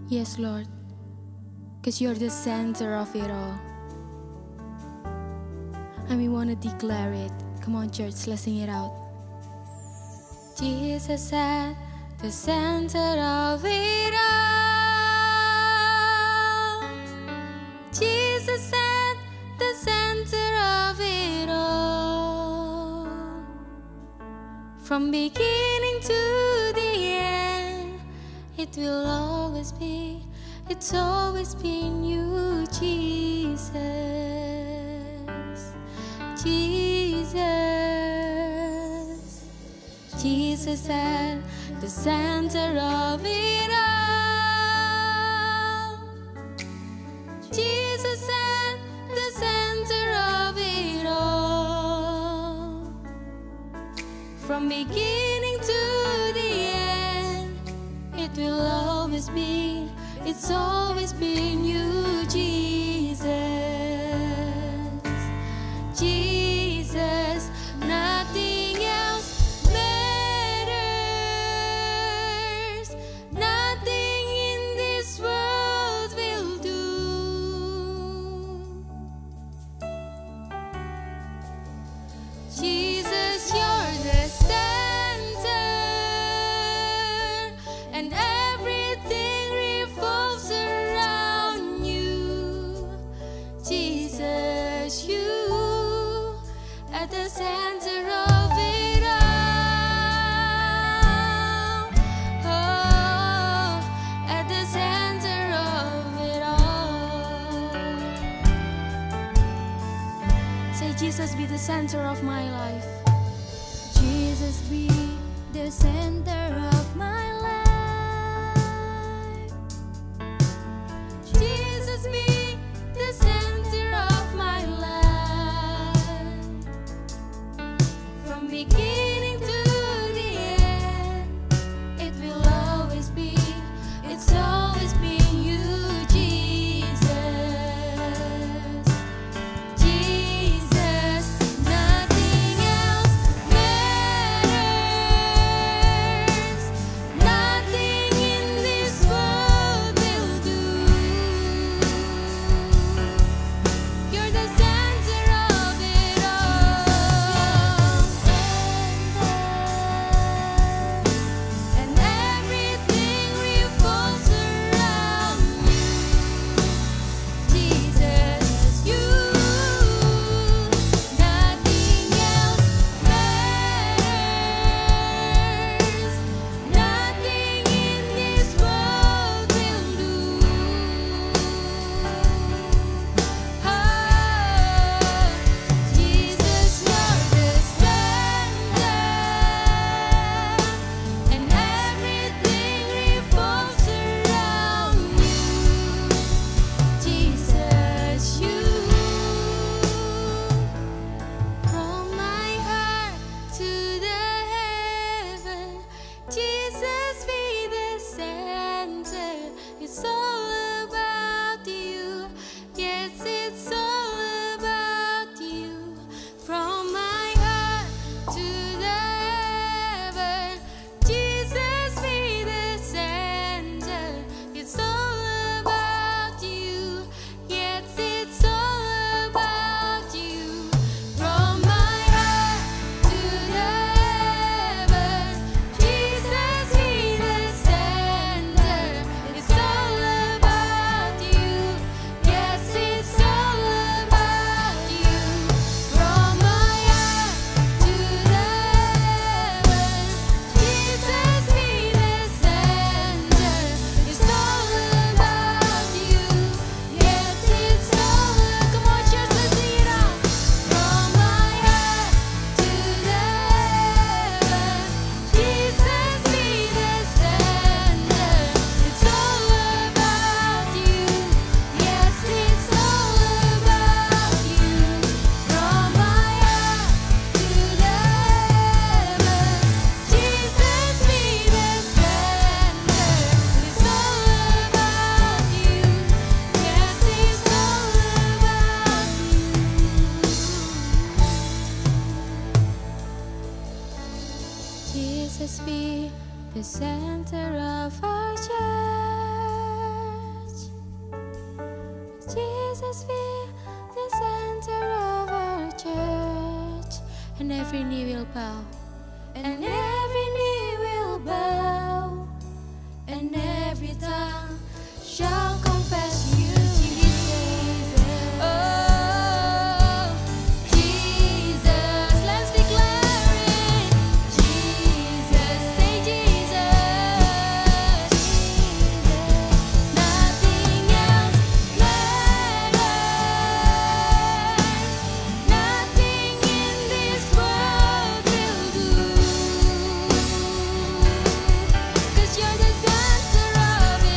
Yes, Lord, because you're the center of it all. And we want to declare it. Come on, church, let's sing it out. Jesus at the center of it all. Jesus at the center of it all. From beginning to the end, it will always be, it's always been you, Jesus. Jesus. Jesus at the center of it all. Jesus at the center of it all. From beginning to the end, it will always be, it's always been you, Jesus. Jesus, nothing else matters. Nothing in this world will do. Jesus, you're the center, and everything revolves around you. Jesus, you at the center of it all. Oh, at the center of it all. Say, Jesus, be the center of my life. Jesus, be the center of my life. Jesus, be the center of my life. From beginning to the end, it will always be, it's always been you, Jesus. Jesus, nothing else matters. Jesus be the center of our church, and every knee will bow, and every knee will bow, and every tongue shall confess you, Jesus. oh Jesus, let's declare it. Jesus, say Jesus, nothing else matters, nothing in this world will do, 'cause you're the center of it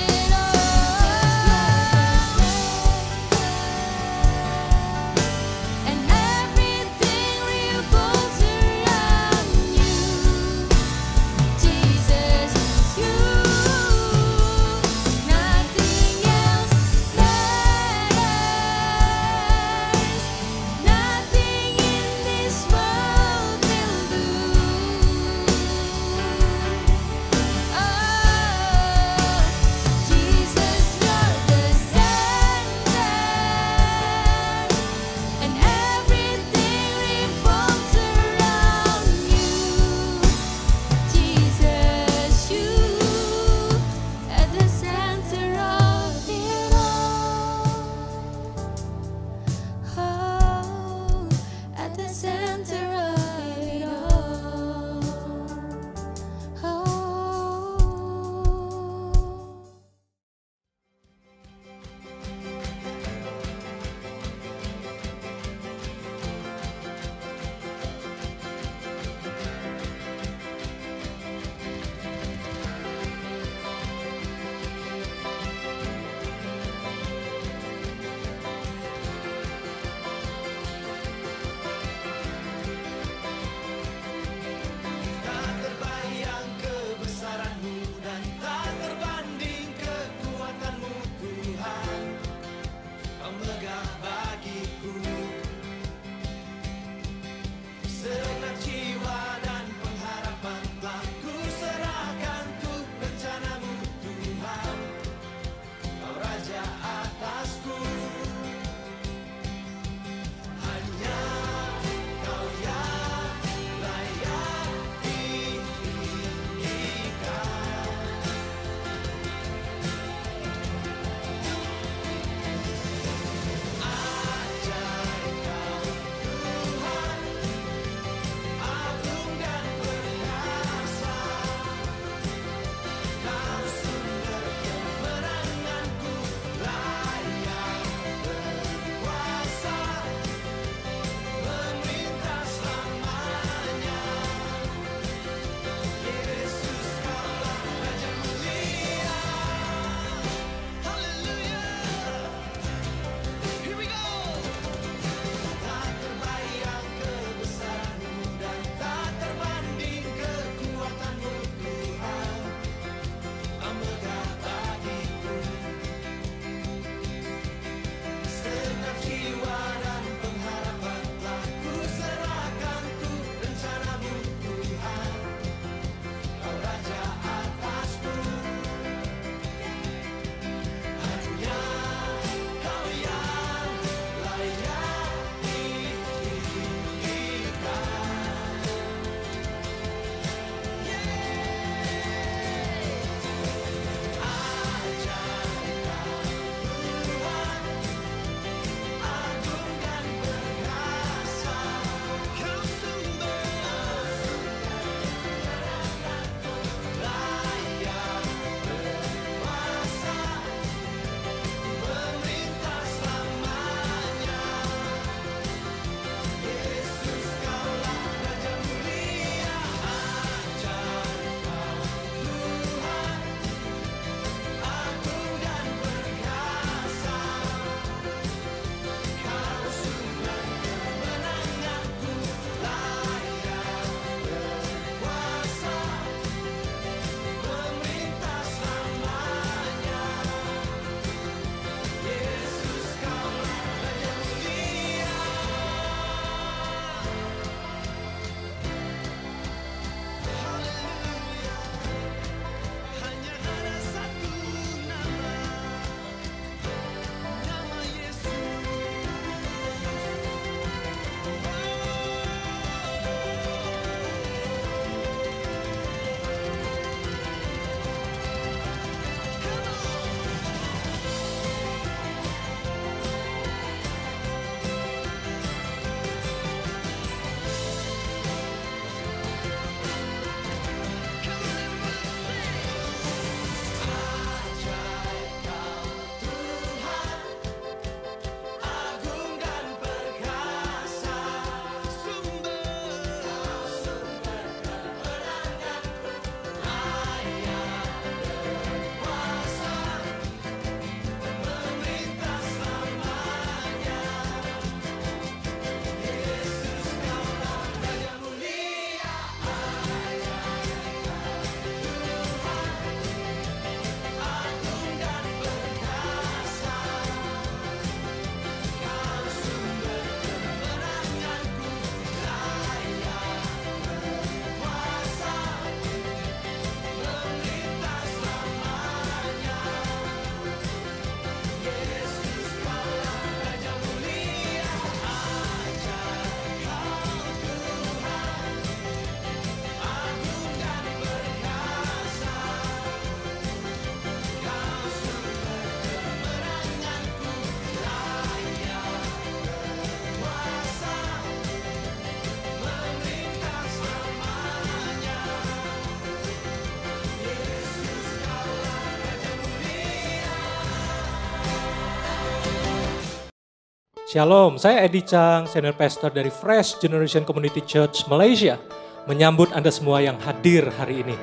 Shalom, saya Edi Chang, Senior Pastor dari Fresh Generation Community Church Malaysia. Menyambut Anda semua yang hadir hari ini.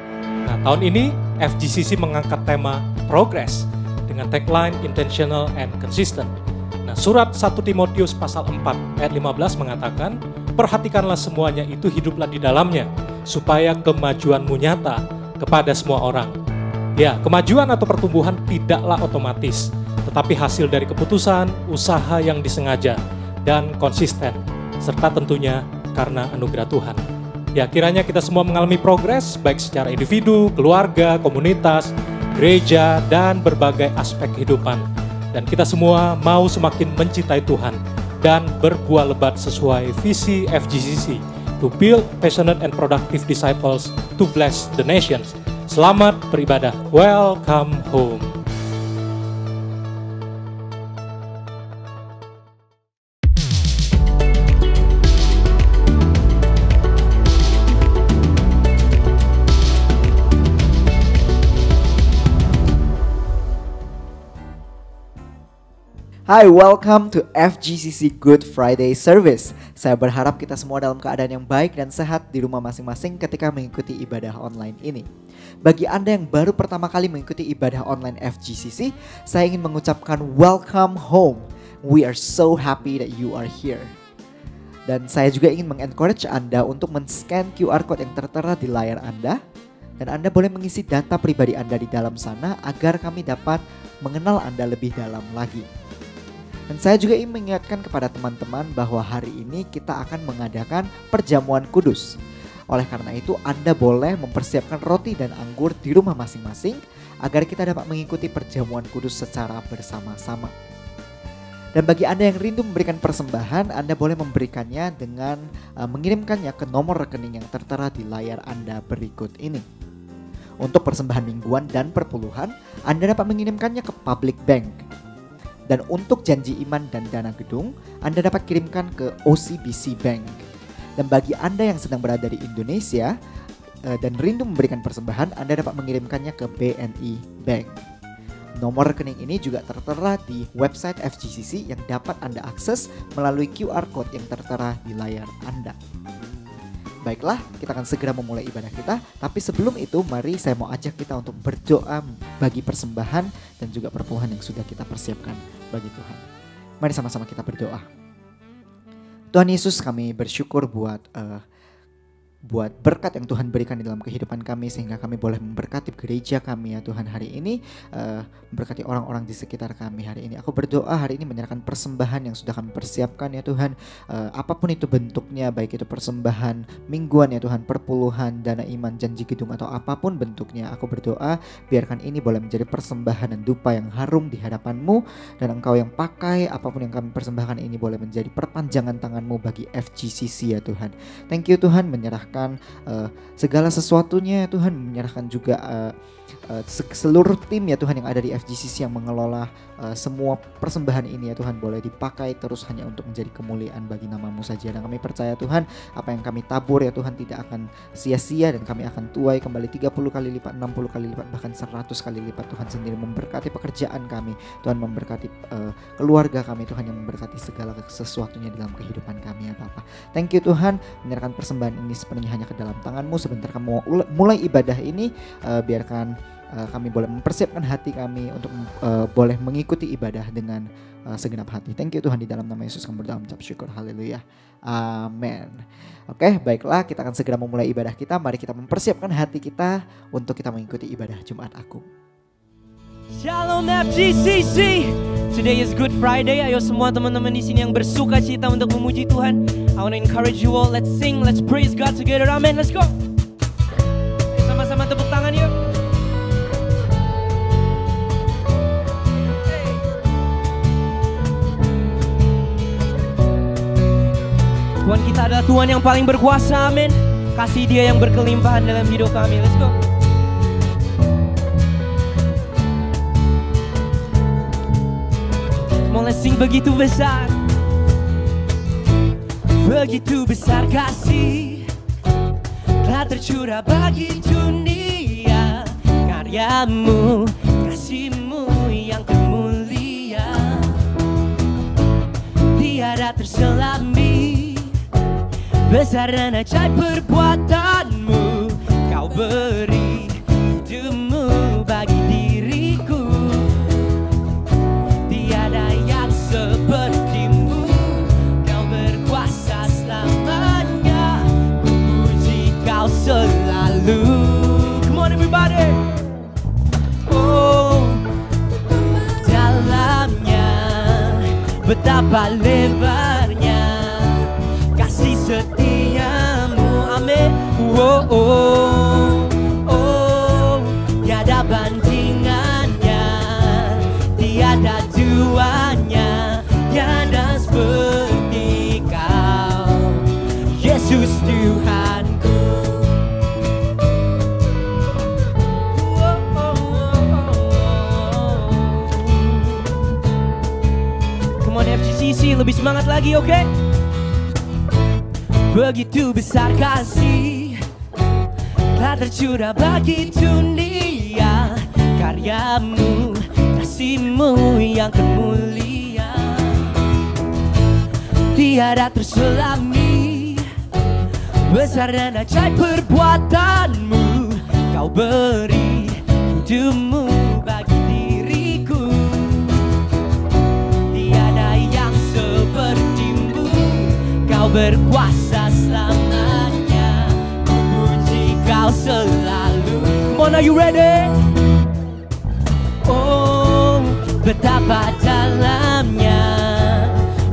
Nah, tahun ini FGCC mengangkat tema Progress dengan tagline Intentional and Consistent. Nah, surat 1 Timotius pasal 4 ayat 15 mengatakan, perhatikanlah semuanya itu, hiduplah di dalamnya, supaya kemajuanmu nyata kepada semua orang. Ya, kemajuan atau pertumbuhan tidaklah otomatis, tetapi hasil dari keputusan, usaha yang disengaja, dan konsisten, serta tentunya karena anugerah Tuhan. Ya, kiranya kita semua mengalami progres, baik secara individu, keluarga, komunitas, gereja, dan berbagai aspek kehidupan. Dan kita semua mau semakin mencintai Tuhan, dan berbuah lebat sesuai visi FGCC, to build passionate and productive disciples to bless the nations. Selamat beribadah, welcome home. Hai, welcome to FGCC Good Friday Service. Saya berharap kita semua dalam keadaan yang baik dan sehat di rumah masing-masing ketika mengikuti ibadah online ini. Bagi Anda yang baru pertama kali mengikuti ibadah online FGCC, saya ingin mengucapkan welcome home. We are so happy that you are here. Dan saya juga ingin mengencourage Anda untuk men-scan QR Code yang tertera di layar Anda. Dan Anda boleh mengisi data pribadi Anda di dalam sana agar kami dapat mengenal Anda lebih dalam lagi. Dan saya juga ingin mengingatkan kepada teman-teman bahwa hari ini kita akan mengadakan perjamuan kudus. Oleh karena itu Anda boleh mempersiapkan roti dan anggur di rumah masing-masing agar kita dapat mengikuti perjamuan kudus secara bersama-sama. Dan bagi Anda yang rindu memberikan persembahan, Anda boleh memberikannya dengan mengirimkannya ke nomor rekening yang tertera di layar Anda berikut ini. Untuk persembahan mingguan dan perpuluhan, Anda dapat mengirimkannya ke Public Bank. Dan untuk janji iman dan dana gedung, Anda dapat kirimkan ke OCBC Bank. Dan bagi Anda yang sedang berada di Indonesia dan rindu memberikan persembahan, Anda dapat mengirimkannya ke BNI Bank. Nomor rekening ini juga tertera di website FGCC yang dapat Anda akses melalui QR Code yang tertera di layar Anda. Baiklah, kita akan segera memulai ibadah kita. Tapi sebelum itu, mari saya mau ajak kita untuk berdoa bagi persembahan dan juga perpuluhan yang sudah kita persiapkan bagi Tuhan. Mari sama-sama kita berdoa. Tuhan Yesus, kami bersyukur buat berkat yang Tuhan berikan di dalam kehidupan kami, sehingga kami boleh memberkati gereja kami ya Tuhan hari ini, memberkati orang-orang di sekitar kami hari ini. Aku berdoa hari ini menyerahkan persembahan yang sudah kami persiapkan ya Tuhan, apapun itu bentuknya, baik itu persembahan mingguan ya Tuhan, perpuluhan, dana iman, janji gedung, atau apapun bentuknya. Aku berdoa biarkan ini boleh menjadi persembahan dan dupa yang harum di hadapan-Mu, dan Engkau yang pakai apapun yang kami persembahkan ini boleh menjadi perpanjangan tangan-Mu bagi FGCC ya Tuhan. Thank you Tuhan, menyerahkan segala sesuatunya ya Tuhan, menyerahkan juga seluruh tim ya Tuhan yang ada di FGCC yang mengelola semua persembahan ini ya Tuhan, boleh dipakai terus hanya untuk menjadi kemuliaan bagi nama-Mu saja. Dan kami percaya Tuhan, apa yang kami tabur ya Tuhan tidak akan sia-sia, dan kami akan tuai kembali 30 kali lipat, 60 kali lipat, bahkan 100 kali lipat. Tuhan sendiri memberkati pekerjaan kami, Tuhan memberkati keluarga kami, Tuhan yang memberkati segala sesuatunya dalam kehidupan kami ya Bapa. Thank you Tuhan, menyerahkan persembahan ini sepenuhnya hanya ke dalam tangan-Mu. Sebentar kamu mulai ibadah ini, biarkan kami boleh mempersiapkan hati kami untuk boleh mengikuti ibadah dengan segenap hati. Thank you Tuhan, di dalam nama Yesus kami berdoa mengucap syukur. Haleluya. Amin. Oke, baiklah, kita akan segera memulai ibadah kita. Mari kita mempersiapkan hati kita untuk kita mengikuti ibadah Jumat Agung. Shalom FGCC. Today is Good Friday. Ayo semua teman-teman di sini yang bersuka cita untuk memuji Tuhan. I want to encourage you all. Let's sing, let's praise God together. Amen. Let's go. Sama-sama tepuk tangan yuk. Tuhan kita adalah Tuhan yang paling berkuasa. Amin. Kasih Dia yang berkelimpahan dalam hidup kami. Let's go. Mulai sing, begitu besar, begitu besar kasih telah tercurah bagi dunia. Karyamu, kasih-Mu yang termulia, Dia Besar dan ajaib perbuatanmu, kau beri hidupmu bagi diriku. Tiada yang sepertimu, kau berkuasa selamanya. Ku puji kau selalu. Come on everybody. Oh, dalamnya betapa lebarnya kasih setiamu, amin. Oh, oh, oh, tiada bandingannya, tiada duanya, tiada seperti kau, Yesus Tuhanku. Oh, oh, oh, oh. Come on FGCC, lebih semangat lagi, oke? Okay? Begitu besar kasih telah tercurah bagi dunia, karyamu, kasihmu yang termulia tiada terselami. Besar dan ajaib perbuatanmu, kau beri hidupmu bagi diriku. Tiada yang sepertimu, kau berkuasa selamanya. Ku puji kau selalu. Come on, are you ready? Oh, betapa dalamnya,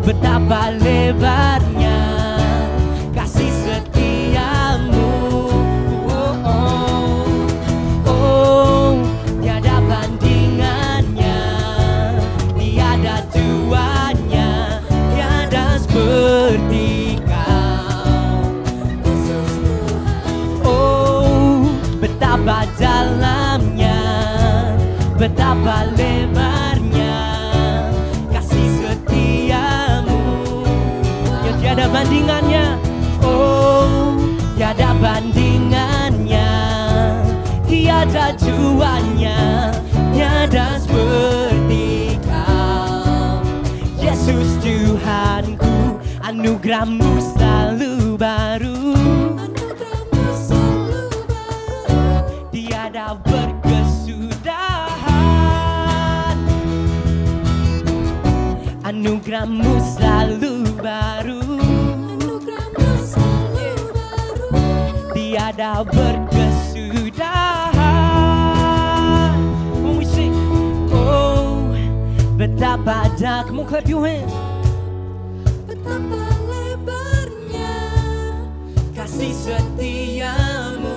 betapa lebarnya kasih setiamu. Oh, oh, oh, tiada bandingannya, tiada duanya, tiada seperti kau. Oh, betapa dalamnya, betapa lebarnya kasih setiamu yang tiada bandingannya. Oh, tiada bandingannya, tiada duanya, tiada seperti kau, Yesus Tuhanku. Anugerahmu selalu baru, tiada berkesudahan. Anugerahmu selalu baru, tiada berkesudahan. When we sing, oh, betapa dah, come on clap your hands. Betapa lebarnya Kasih setiamu.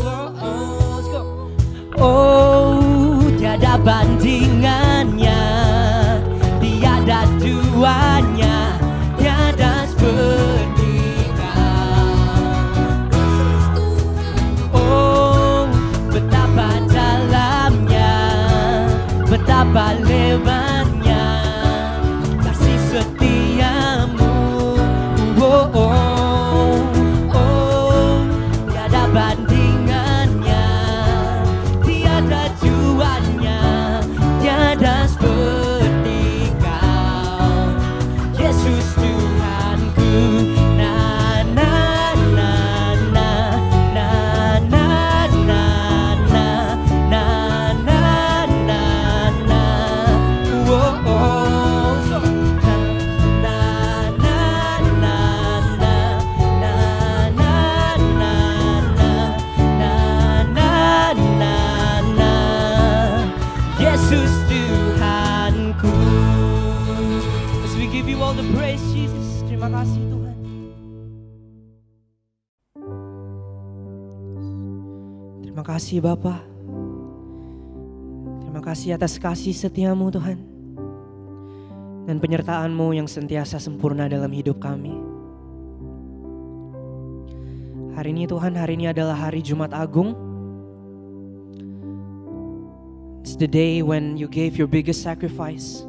Oh, oh, let's go. Oh, tiada bandingannya, tiada duanya, tiada seperti kau. Oh, betapa dalamnya, betapa lebarnya kasih setiamu. Oh, oh, oh, tiada bandingannya, tiada duanya, tiada seperti kau, Yesus Tuhanku. Na na na na na na na na na na na na. Oh, oh, na na na na na na na na na na na. Yesus Tuhanku. As we give you all the praise, Jesus. Terima kasih Tuhan. Terima kasih Bapa. Terima kasih atas kasih setiamu Tuhan, dan penyertaan-Mu yang sentiasa sempurna dalam hidup kami. Hari ini Tuhan, hari ini adalah hari Jumat Agung. It's the day when you gave your biggest sacrifice,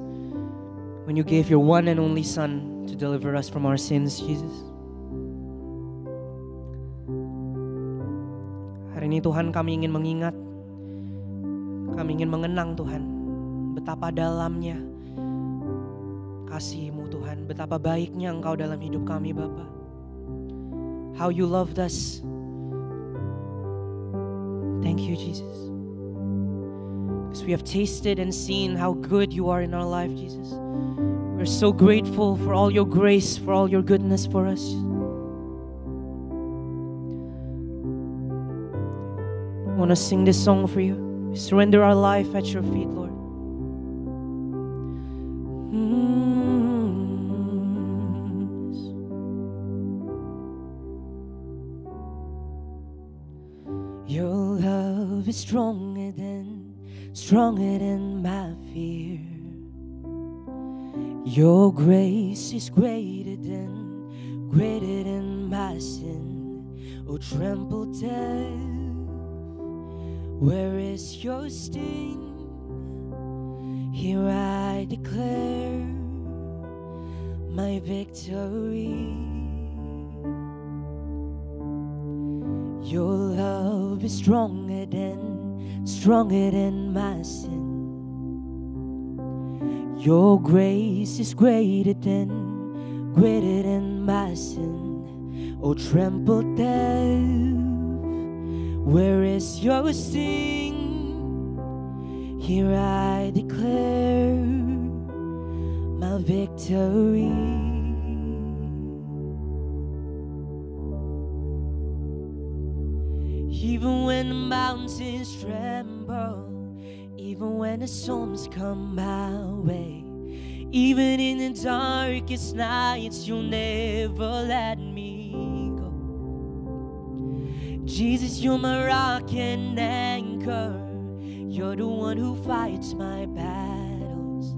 when you gave your one and only Son to deliver us from our sins, Jesus. Hari ini Tuhan, kami ingin mengingat, kami ingin mengenang Tuhan, betapa dalamnya kasih-Mu Tuhan, betapa baiknya Engkau dalam hidup kami Bapa. how you loved us. Thank you, Jesus. Because we have tasted and seen how good you are in our life, Jesus. We're so grateful for all your grace, for all your goodness for us. I want to sing this song for you. We surrender our life at your feet, Lord. Your love is stronger than my fear. Your grace is greater than my sin. Oh, tremble death, where is your sting? Here I declare my victory. Your love is stronger than my sin. Your grace is greater than my sin. Oh, tremble death, where is your sting? Here I declare my victory. Even when the mountains tremble, even when the storms come my way, even in the darkest nights, you'll never let me go. Jesus, you're my rock and anchor. You're the one who fights my battles.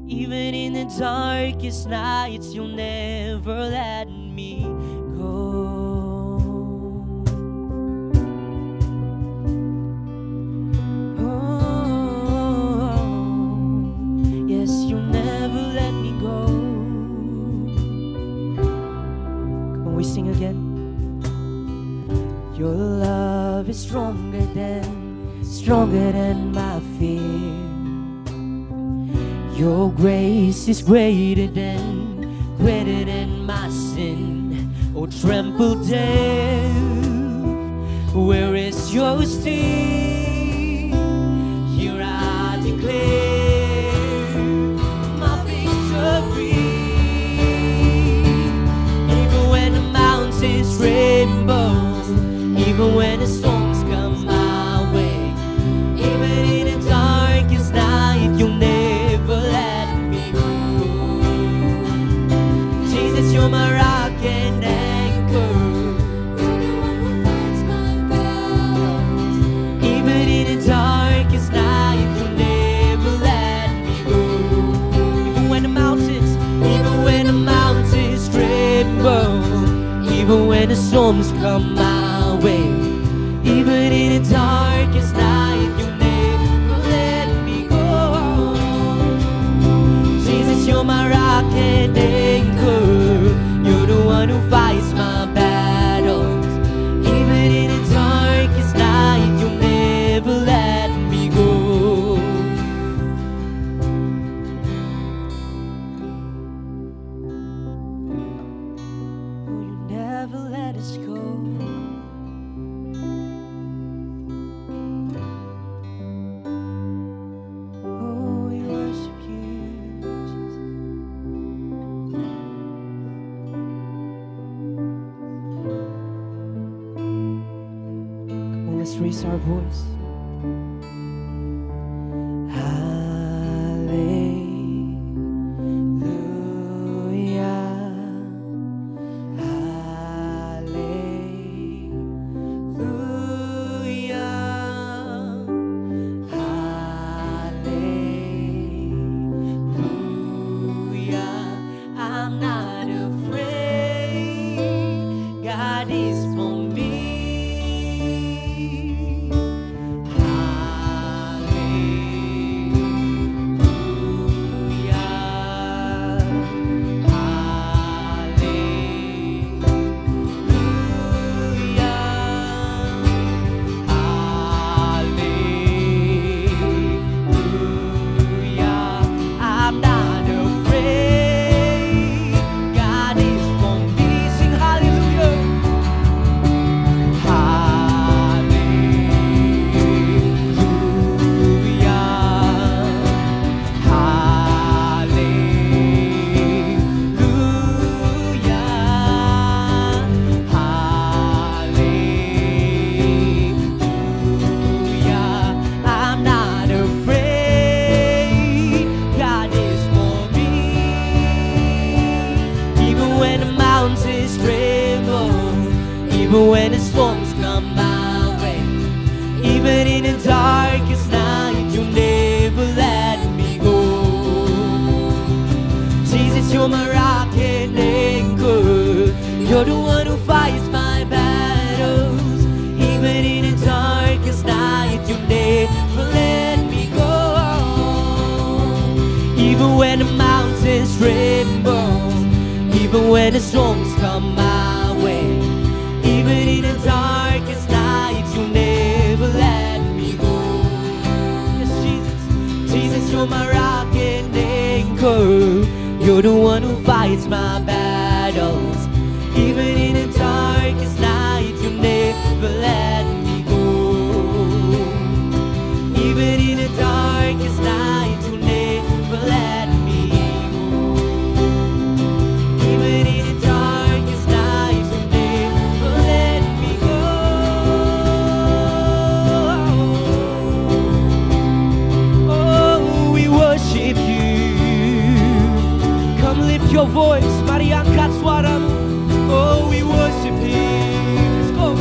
Even in the darkest nights, you'll never let me go. Your love is stronger than my fear. Your grace is greater than my sin. Oh, tremble death, where is your sting? Here I declare my victory. Even when the mountains tremble, even when the storms come my way, even in the darkest night, you'll never let me go. Jesus, you're my rock and anchor. You're the one who fights my battles. Even in the darkest night, you'll never let me go. Even when the mountains tremble, even when the storms come my way, even in the darkest night, you'll never let me go. Jesus, you're my rock and anchor. You're the one who fights my battles. Even in the darkest night, you'll never let me go. Oh, you never let us go. Raise our voice. I'm not afraid. God is for me. You're the one who fights my battles. Even in the darkest night, you never let me go. Even when the mountains tremble, even when the storms come my way, even in the darkest night, you never let me go. Yes, Jesus, Jesus, you're my rock and anchor. You're the one who fights my battles. Even in the darkest night, you never let me go. Even in the darkest night, you never let me go. Even in the darkest night, you never let me go. Oh, we worship you. Come lift your voice, mari angkat suaramu. Oh, we worship Him. Let's go.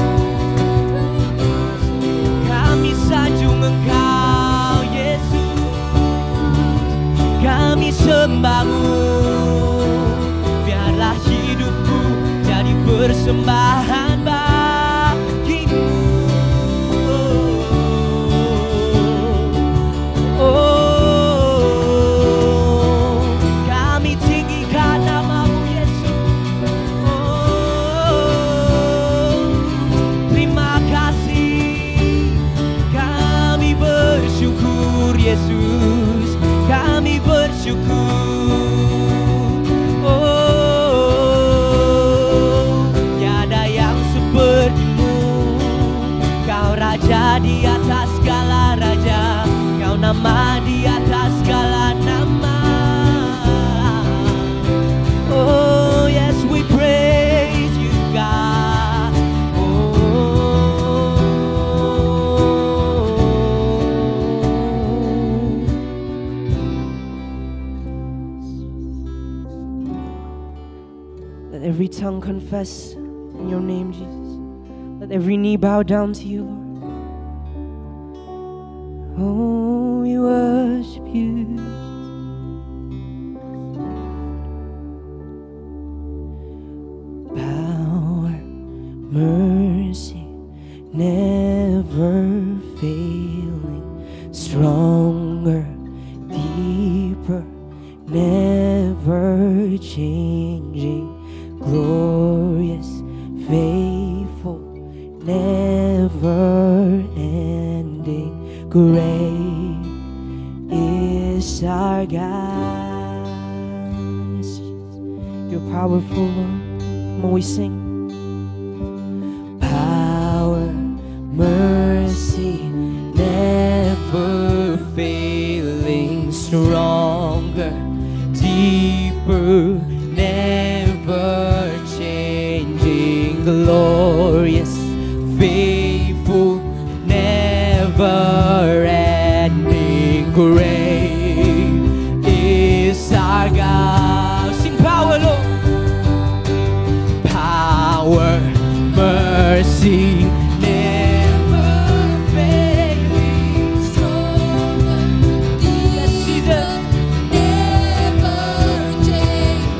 Kami sanjung Engkau, Yesus. Kami sembahmu. Biarlah hidupku jadi persembahan bagimu. Oh, kami tinggikan namamu, Yesus. Terima kasih, kami bersyukur Yesus, kami bersyukur. Oh, tiada yang sepertimu, Kau Raja di atas segala raja, Kau nama di atas segala nama. Oh yes, we praise you, God. Let every tongue confess in your name, Jesus. Let every knee bow down to you, Lord. Oh, we worship you. Power, mercy, never failing, stronger, deeper, never changing, glorious, faithful, never ending, great is our God. Yes, Jesus. You're powerful, Lord. Come on, we sing. Power, mercy, never failing, stronger, deeper, never changing, glorious, faithful, never ending, great is our God. Sing power, Lord. Power, mercy, never failing, Stronger, Yes, Jesus. deeper, never change,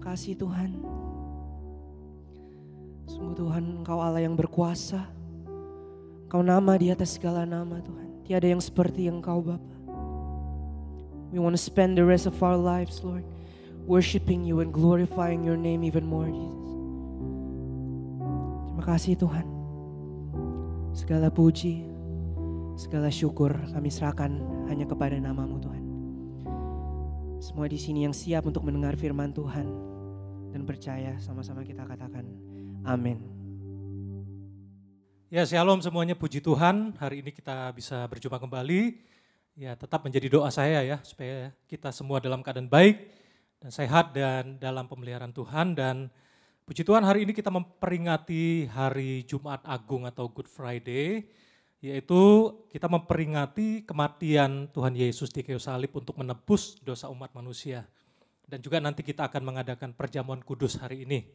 kasih Tuhan. Sungguh Tuhan, Engkau Allah yang berkuasa. Engkau nama di atas segala nama Tuhan. Tiada yang seperti Engkau Bapa. We want to spend the rest of our lives, Lord, worshiping you and glorifying your name even more, Jesus. Terima kasih Tuhan. Segala puji, segala syukur kami serahkan hanya kepada nama-Mu Tuhan. Semua di sini yang siap untuk mendengar firman Tuhan dan percaya, sama-sama kita katakan amin. Ya, shalom semuanya, puji Tuhan. Hari ini kita bisa berjumpa kembali. Ya, tetap menjadi doa saya ya, supaya kita semua dalam keadaan baik dan sehat dan dalam pemeliharaan Tuhan. Dan puji Tuhan, hari ini kita memperingati hari Jumat Agung atau Good Friday, yaitu kita memperingati kematian Tuhan Yesus di kayu salib untuk menebus dosa umat manusia. Dan juga nanti kita akan mengadakan perjamuan kudus hari ini.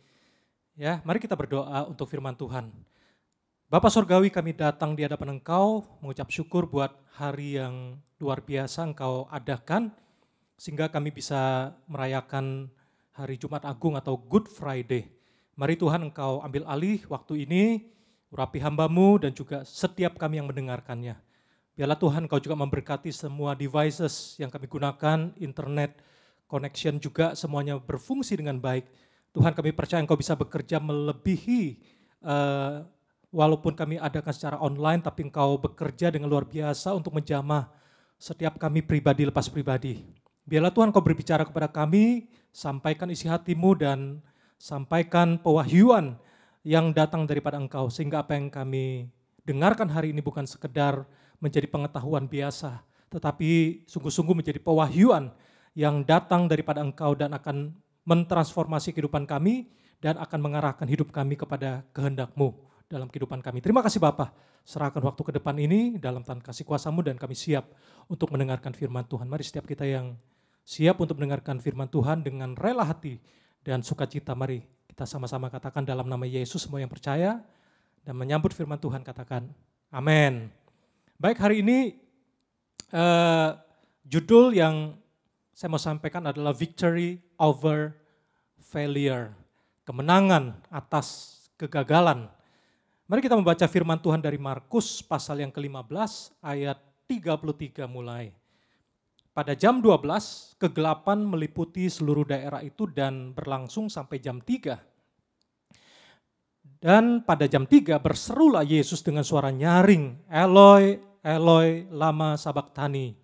Ya, mari kita berdoa untuk firman Tuhan. Bapa Surgawi, kami datang di hadapan Engkau mengucap syukur buat hari yang luar biasa Engkau adakan sehingga kami bisa merayakan hari Jumat Agung atau Good Friday. Mari Tuhan Engkau ambil alih waktu ini, urapi hamba-Mu dan juga setiap kami yang mendengarkannya. Biarlah Tuhan Engkau juga memberkati semua devices yang kami gunakan, internet, connection juga semuanya berfungsi dengan baik. Tuhan kami percaya Engkau bisa bekerja melebihi walaupun kami adakan secara online, tapi Engkau bekerja dengan luar biasa untuk menjamah setiap kami pribadi lepas pribadi. Biarlah Tuhan Engkau berbicara kepada kami, sampaikan isi hati-Mu dan sampaikan pewahyuan yang datang daripada Engkau. Sehingga apa yang kami dengarkan hari ini bukan sekedar menjadi pengetahuan biasa, tetapi sungguh-sungguh menjadi pewahyuan yang datang daripada Engkau dan akan mentransformasi kehidupan kami dan akan mengarahkan hidup kami kepada kehendak-Mu dalam kehidupan kami. Terima kasih Bapa, serahkan waktu ke depan ini dalam tangan kasih kuasa-Mu dan kami siap untuk mendengarkan firman Tuhan. Mari setiap kita yang siap untuk mendengarkan firman Tuhan dengan rela hati dan sukacita, mari kita sama-sama katakan dalam nama Yesus, semua yang percaya dan menyambut firman Tuhan katakan amin. Baik, hari ini judul yang saya mau sampaikan adalah Victory over Failure. Kemenangan atas kegagalan. Mari kita membaca firman Tuhan dari Markus pasal yang ke-15 ayat 33 mulai. Pada jam 12, kegelapan meliputi seluruh daerah itu dan berlangsung sampai jam 3. Dan pada jam 3 berserulah Yesus dengan suara nyaring, Eloi, Eloi, lama sabachthani,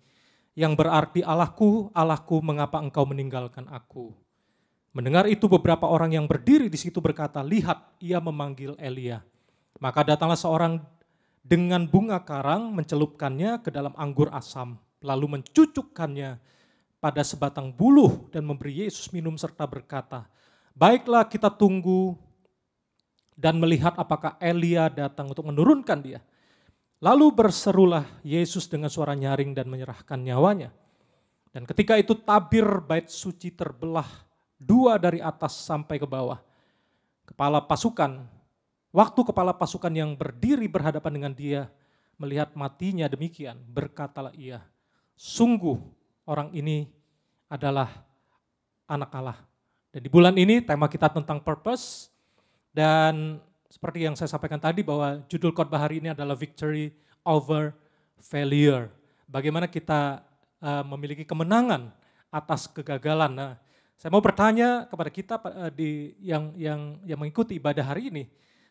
yang berarti Allahku, Allahku, mengapa engkau meninggalkan aku? Mendengar itu beberapa orang yang berdiri di situ berkata, lihat, ia memanggil Elia. Maka datanglah seorang dengan bunga karang mencelupkannya ke dalam anggur asam, lalu mencucukkannya pada sebatang buluh dan memberi Yesus minum serta berkata, baiklah kita tunggu dan melihat apakah Elia datang untuk menurunkan dia. Lalu berserulah Yesus dengan suara nyaring dan menyerahkan nyawanya. Dan ketika itu tabir bait suci terbelah dua dari atas sampai ke bawah. Waktu kepala pasukan yang berdiri berhadapan dengan dia melihat matinya demikian, berkatalah ia, sungguh orang ini adalah anak Allah. Dan di bulan ini tema kita tentang purpose, dan seperti yang saya sampaikan tadi bahwa judul khotbah hari ini adalah Victory over Failure. Bagaimana kita memiliki kemenangan atas kegagalan. Nah, saya mau bertanya kepada kita yang mengikuti ibadah hari ini,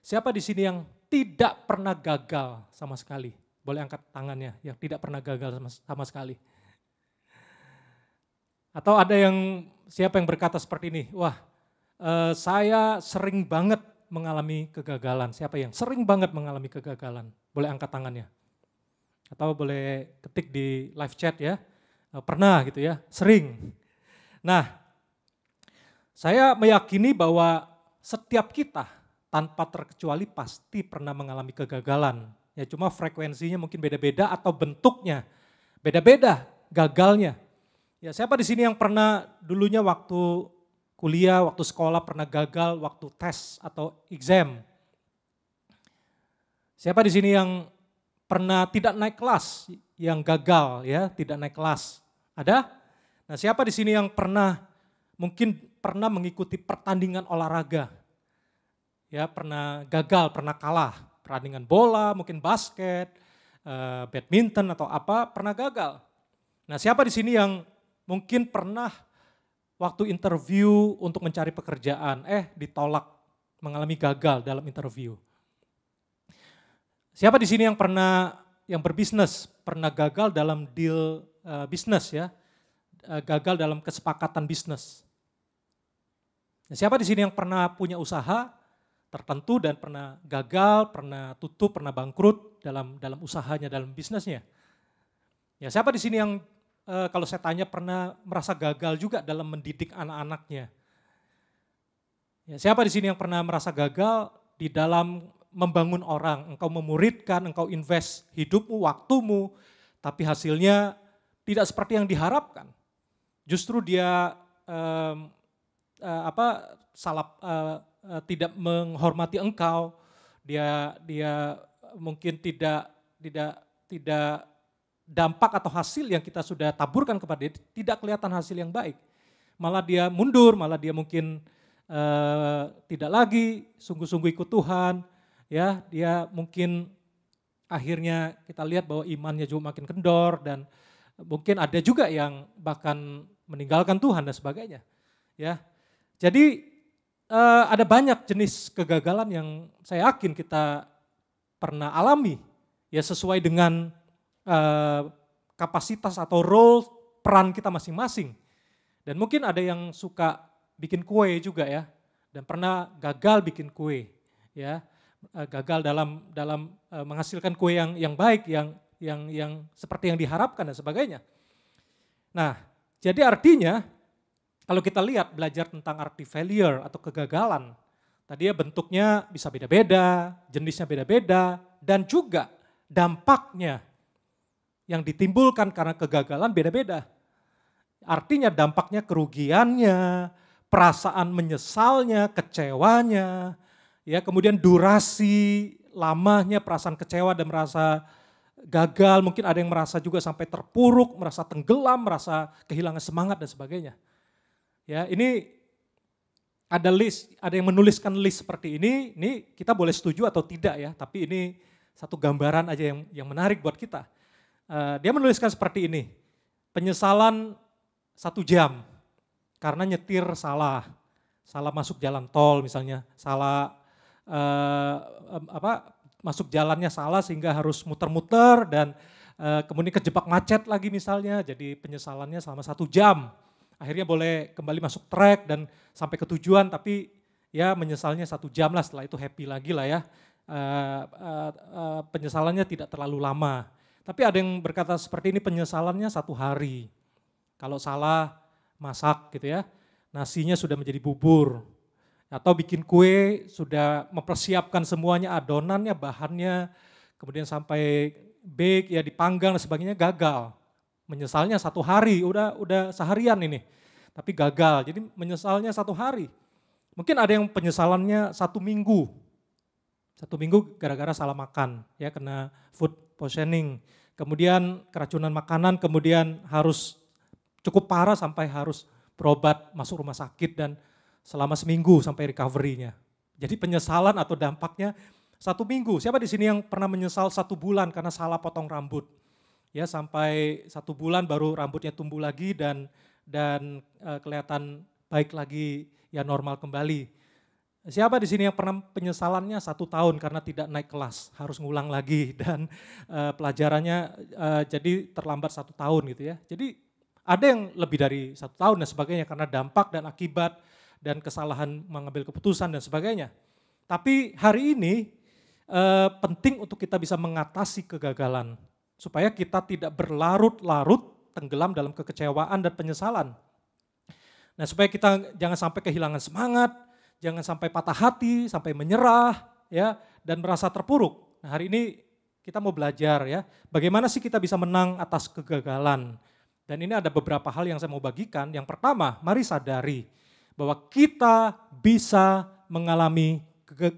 siapa di sini yang tidak pernah gagal sama sekali? Boleh angkat tangannya yang tidak pernah gagal sama sekali. Atau ada siapa yang berkata seperti ini, wah saya sering banget mengalami kegagalan. Siapa yang sering banget mengalami kegagalan? Boleh angkat tangannya. Atau boleh ketik di live chat ya, pernah gitu ya, sering. Nah, saya meyakini bahwa setiap kita tanpa terkecuali pasti pernah mengalami kegagalan. Ya cuma frekuensinya mungkin beda-beda atau bentuknya beda-beda gagalnya. Ya siapa di sini yang pernah dulunya waktu kuliah, waktu sekolah pernah gagal waktu tes atau exam? Siapa di sini yang pernah tidak naik kelas, yang gagal ya, tidak naik kelas? Ada? Nah siapa di sini yang pernah mungkin pernah mengikuti pertandingan olahraga. Ya, pernah gagal, pernah kalah. Pertandingan bola, mungkin basket, badminton atau apa, pernah gagal. Nah, siapa di sini yang mungkin pernah waktu interview untuk mencari pekerjaan, ditolak, mengalami gagal dalam interview? Siapa di sini yang berbisnis, pernah gagal dalam deal bisnis ya, gagal dalam kesepakatan bisnis? Nah, siapa di sini yang pernah punya usaha tertentu dan pernah gagal, pernah tutup, pernah bangkrut dalam usahanya, dalam bisnisnya? Ya, siapa di sini yang kalau saya tanya pernah merasa gagal juga dalam mendidik anak-anaknya? Ya, siapa di sini yang pernah merasa gagal di dalam membangun orang? Engkau memuridkan, engkau invest hidupmu, waktumu, tapi hasilnya tidak seperti yang diharapkan. Justru dia tidak menghormati engkau, dia mungkin tidak dampak atau hasil yang kita sudah taburkan kepada dia tidak kelihatan hasil yang baik. Malah dia mundur, malah dia mungkin tidak lagi sungguh-sungguh ikut Tuhan, ya, dia mungkin akhirnya kita lihat bahwa imannya juga makin kendor dan mungkin ada juga yang bahkan meninggalkan Tuhan dan sebagainya. Ya, jadi ada banyak jenis kegagalan yang saya yakin kita pernah alami, ya sesuai dengan kapasitas atau role peran kita masing-masing. Dan mungkin ada yang suka bikin kue juga ya, dan pernah gagal bikin kue, ya gagal dalam menghasilkan kue yang baik, yang seperti yang diharapkan dan sebagainya. Nah, jadi artinya kalau kita lihat belajar tentang arti failure atau kegagalan, tadi ya bentuknya bisa beda-beda, jenisnya beda-beda, dan juga dampaknya yang ditimbulkan karena kegagalan beda-beda. Artinya dampaknya kerugiannya, perasaan menyesalnya, kecewanya, ya kemudian durasi lamanya perasaan kecewa dan merasa gagal, mungkin ada yang merasa juga sampai terpuruk, merasa tenggelam, merasa kehilangan semangat dan sebagainya. Ya, ini ada yang menuliskan list seperti ini kita boleh setuju atau tidak ya, tapi ini satu gambaran aja yang menarik buat kita. Dia menuliskan seperti ini, penyesalan 1 jam karena nyetir salah masuk jalan tol misalnya, salah masuk jalannya salah sehingga harus muter-muter dan kemudian kejebak macet lagi misalnya, jadi penyesalannya selama 1 jam. Akhirnya boleh kembali masuk trek dan sampai ke tujuan, tapi ya menyesalnya 1 jam lah, setelah itu happy lagi lah ya. Penyesalannya tidak terlalu lama. Tapi ada yang berkata seperti ini, penyesalannya 1 hari. Kalau salah masak gitu ya, nasinya sudah menjadi bubur. Atau bikin kue, sudah mempersiapkan semuanya, adonannya, bahannya, kemudian sampai bake, ya dipanggang dan sebagainya, gagal. Menyesalnya 1 hari, udah seharian ini, tapi gagal. Jadi menyesalnya 1 hari. Mungkin ada yang penyesalannya 1 minggu. 1 minggu gara-gara salah makan, ya kena food poisoning. Kemudian keracunan makanan, kemudian harus cukup parah sampai harus berobat, masuk rumah sakit dan selama seminggu sampai recovery-nya. Jadi penyesalan atau dampaknya 1 minggu. Siapa di sini yang pernah menyesal 1 bulan karena salah potong rambut? Ya sampai 1 bulan baru rambutnya tumbuh lagi dan kelihatan baik lagi, ya normal kembali. Siapa di sini yang pernah penyesalannya 1 tahun karena tidak naik kelas, harus ngulang lagi dan pelajarannya jadi terlambat 1 tahun gitu ya. Jadi ada yang lebih dari 1 tahun dan sebagainya karena dampak dan akibat dan kesalahan mengambil keputusan dan sebagainya. Tapi hari ini penting untuk kita bisa mengatasi kegagalan, supaya kita tidak berlarut-larut tenggelam dalam kekecewaan dan penyesalan. Nah, supaya kita jangan sampai kehilangan semangat, jangan sampai patah hati, sampai menyerah ya dan merasa terpuruk. Nah, hari ini kita mau belajar ya, bagaimana sih kita bisa menang atas kegagalan. Dan ini ada beberapa hal yang saya mau bagikan. Yang pertama, mari sadari bahwa kita bisa mengalami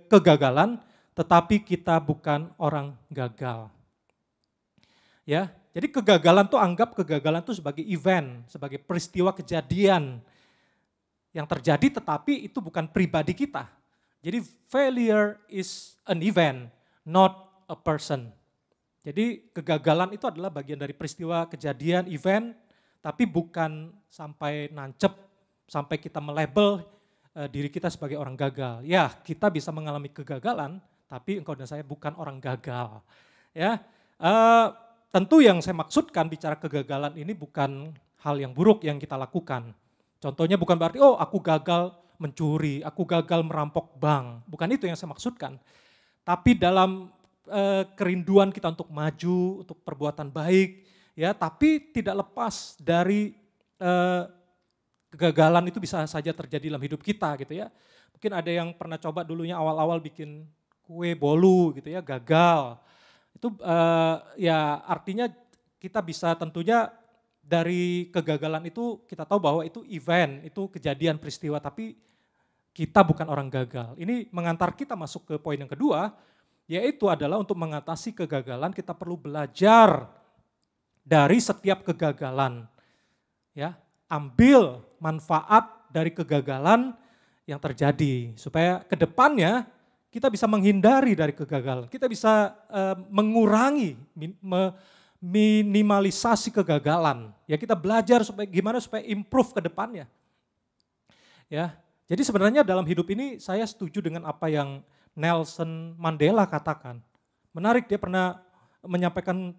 kegagalan, tetapi kita bukan orang gagal. Ya, jadi kegagalan tuh anggap kegagalan tuh sebagai event, sebagai peristiwa kejadian yang terjadi tetapi itu bukan pribadi kita. Jadi failure is an event, not a person. Jadi kegagalan itu adalah bagian dari peristiwa, kejadian, event, tapi bukan sampai nancep, sampai kita melabel diri kita sebagai orang gagal. Ya, kita bisa mengalami kegagalan, tapi engkau dan saya bukan orang gagal. Ya, tentu yang saya maksudkan bicara kegagalan ini bukan hal yang buruk yang kita lakukan. Contohnya bukan berarti, oh aku gagal mencuri, aku gagal merampok bank. Bukan itu yang saya maksudkan. Tapi dalam kerinduan kita untuk maju, untuk perbuatan baik, ya, tapi tidak lepas dari kegagalan itu bisa saja terjadi dalam hidup kita gitu ya. Mungkin ada yang pernah coba dulunya awal-awal bikin kue bolu gitu ya, gagal. Itu ya artinya kita bisa tentunya dari kegagalan itu kita tahu bahwa itu event, itu kejadian peristiwa, tapi kita bukan orang gagal. Ini mengantar kita masuk ke poin yang kedua, yaitu adalah untuk mengatasi kegagalan kita perlu belajar dari setiap kegagalan. Ya, ambil manfaat dari kegagalan yang terjadi supaya ke depannya kita bisa menghindari dari kegagalan. Kita bisa mengurangi, minimalisasi kegagalan. Ya, kita belajar supaya gimana supaya improve ke depannya. Ya, jadi sebenarnya dalam hidup ini saya setuju dengan apa yang Nelson Mandela katakan. Menarik, dia pernah menyampaikan